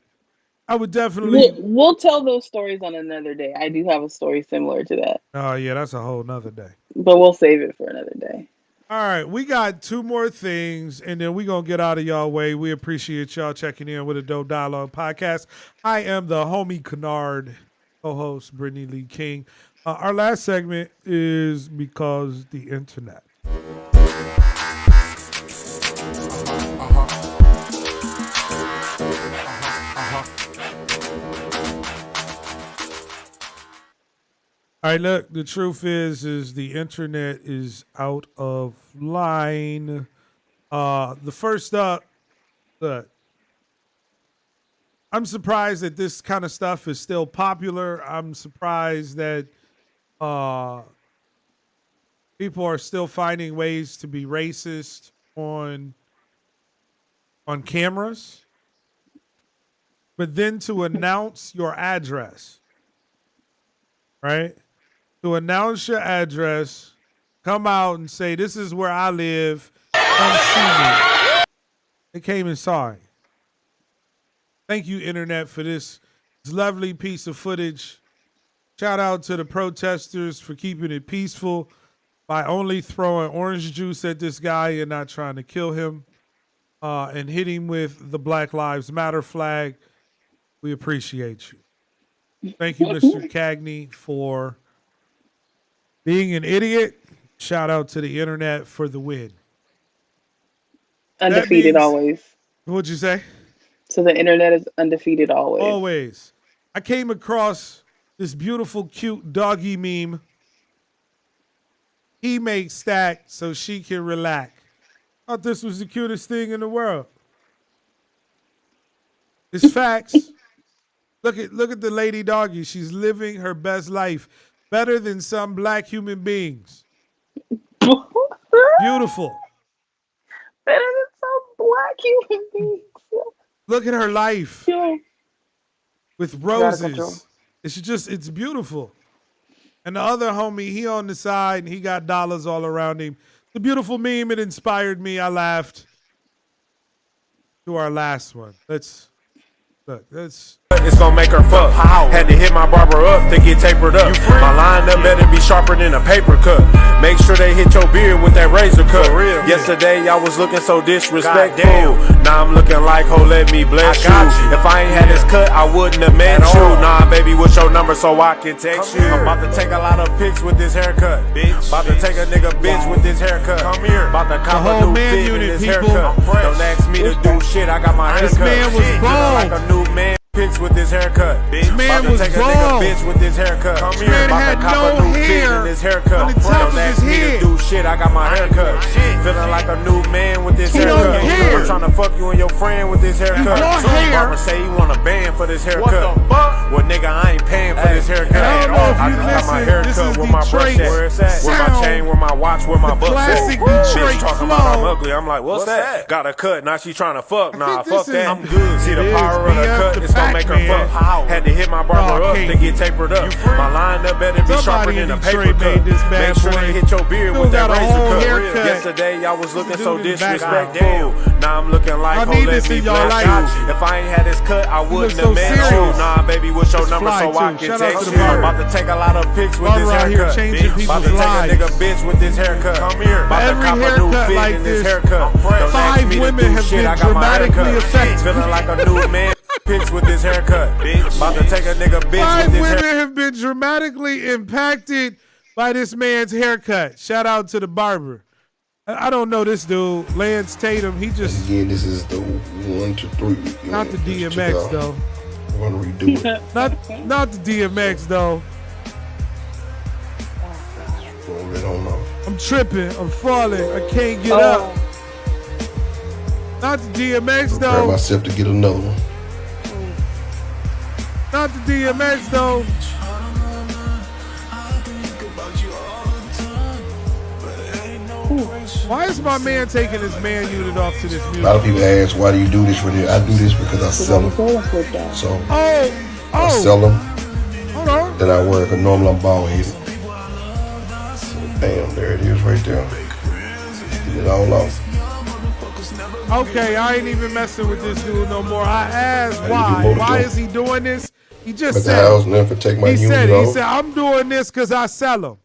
I would definitely... We'll tell those stories on another day. I do have a story similar to that. Oh, yeah, that's a whole nother day. But we'll save it for another day. All right, we got 2 more things, and then we're going to get out of y'all way. We appreciate y'all checking in with a Dope Dialogue podcast. I am the homie Kynard, co-host Brittany Lee King. Our last segment is Because the Internet. All right, look, the truth is the internet is out of line. The first up, look, I'm surprised that this kind of stuff is still popular. I'm surprised that people are still finding ways to be racist on cameras. But then to announce your address, right? To announce your address, come out and say, this is where I live, come see me. They came and saw it. Thank you, Internet, for this lovely piece of footage. Shout out to the protesters for keeping it peaceful by only throwing orange juice at this guy and not trying to kill him, and hitting him with the Black Lives Matter flag. We appreciate you. Thank you, Mr. Cagney, for being an idiot. Shout out to the Internet for the win. Undefeated always. What'd you say? So the Internet is undefeated always. Always. I came across this beautiful, cute doggy meme. He makes stack so she can relax. Thought this was the cutest thing in the world. It's facts. Look at the lady doggy. She's living her best life, better than some black human beings. Beautiful. Better than some black human beings. Look at her life Yeah. with Out of control. roses. It's beautiful. And the other homie, he on the side and he got dollars all around him. The beautiful meme, it inspired me. I laughed. To our last one. Let's. It's gonna make her fuck. Had to hit my barber up to get tapered up. My line up better be sharper than a paper cut. Make sure they hit your beard with that razor cut. Yesterday I was looking so disrespectful. Now I'm looking like, ho, let me bless you. If I ain't had this cut, I wouldn't have met you. Nah, baby, what's your number so I can text you? I'm about to take a lot of pics with this haircut. About to take a nigga bitch with this haircut. Come here. About to cop a new fit in this haircut. Don't ask me to do shit, I got my haircut. This man was bald. Like a new man. Pics with this haircut. This man was take a bald. nigga bitch with this haircut. Come here, man about had to cop no a new fit hair in this haircut. on the top Don't of ask his me head. to do shit, I got my haircut. Feeling like a new man with this He don't haircut. care. I'm trying to fuck you and your friend with this haircut. don't care. Barbara say he want a band for this haircut. Well, nigga, I ain't paying for this haircut. I don't know if I you just got my listen, this haircut is where my brush Detroit's at. Where it's at? Where my sound. chain, where my watch, where my bucks at. classic Bitch Detroit talking about I'm flow. ugly. I'm like, what's that? Got a cut, now she trying to fuck. Nah, think this fuck is- that. I'm good. See the it is power of the BF cut, the it's gonna make her Pac-Man. fuck. Had to hit my barber No, up King. to get tapered up. My line up better be sharper Somebody than in a paper Detroit cut. made this bad Make sure boy. they hit your beard Still with that got a razor whole cut. haircut. Yesterday I was looking so Dude in the back. disrespectful. Now I'm looking like, I oh, need let this me in your bless life. you. If I ain't had this cut, I wouldn't so have met you. serious. Nah, baby, what's your It's number fly, so I too. can Shout out text to you? the barber. About to take a lot of pics with Barber this out here haircut. changing About people's to take lives. a nigga bitch with this haircut. Come here. About to Every cop a new haircut fit like in this this, haircut. Don't ask 5 me to women do have shit, been I got my dramatically haircut. affected. Feeling like a new man. Pics with this haircut. About to take a nigga bitch 5 with this women haircut. have been dramatically impacted by this man's haircut. Shout out to the barber. I don't know this dude, Lance Tatum. He just Again, this is the 1 to 3. not the DMX though. I'm gonna redo it. Not the DMX though. Roll it on off. I'm tripping. I'm falling. I can't get Oh. up. Not the DMX Prepare though. myself to get another one. Not the DMX though. Why is my man taking his man unit off to this A music? lot of people ask, why do you do this for this? I do this because I sell them. So I sell them, Hold on. then I work. Normally I'm bald headed. So bam, there it is right there. Get it all off. Okay, I ain't even messing with this dude no more. I asked How you why. do more to Why do? is he doing this? He just But the house said. never take my He unit said. off. I'm doing this because I sell them.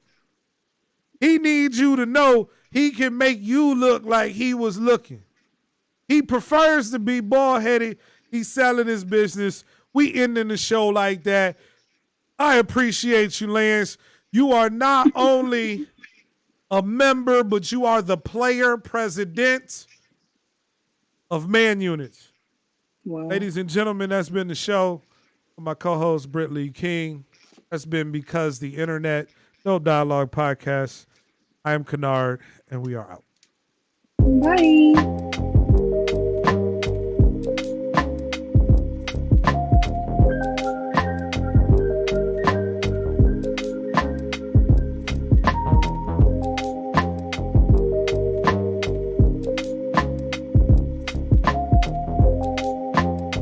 He needs you to know he can make you look like he was looking. He prefers to be bald headed. He's selling his business. We ending the show like that. I appreciate you, Lance. You are not only a member, but you are the player president of Man Units. Wow. Ladies and gentlemen, that's been the show. My co-host, Britt Lee King. That's been Because the Internet, No Dialogue Podcast. I am Kynard, and we are out. Bye.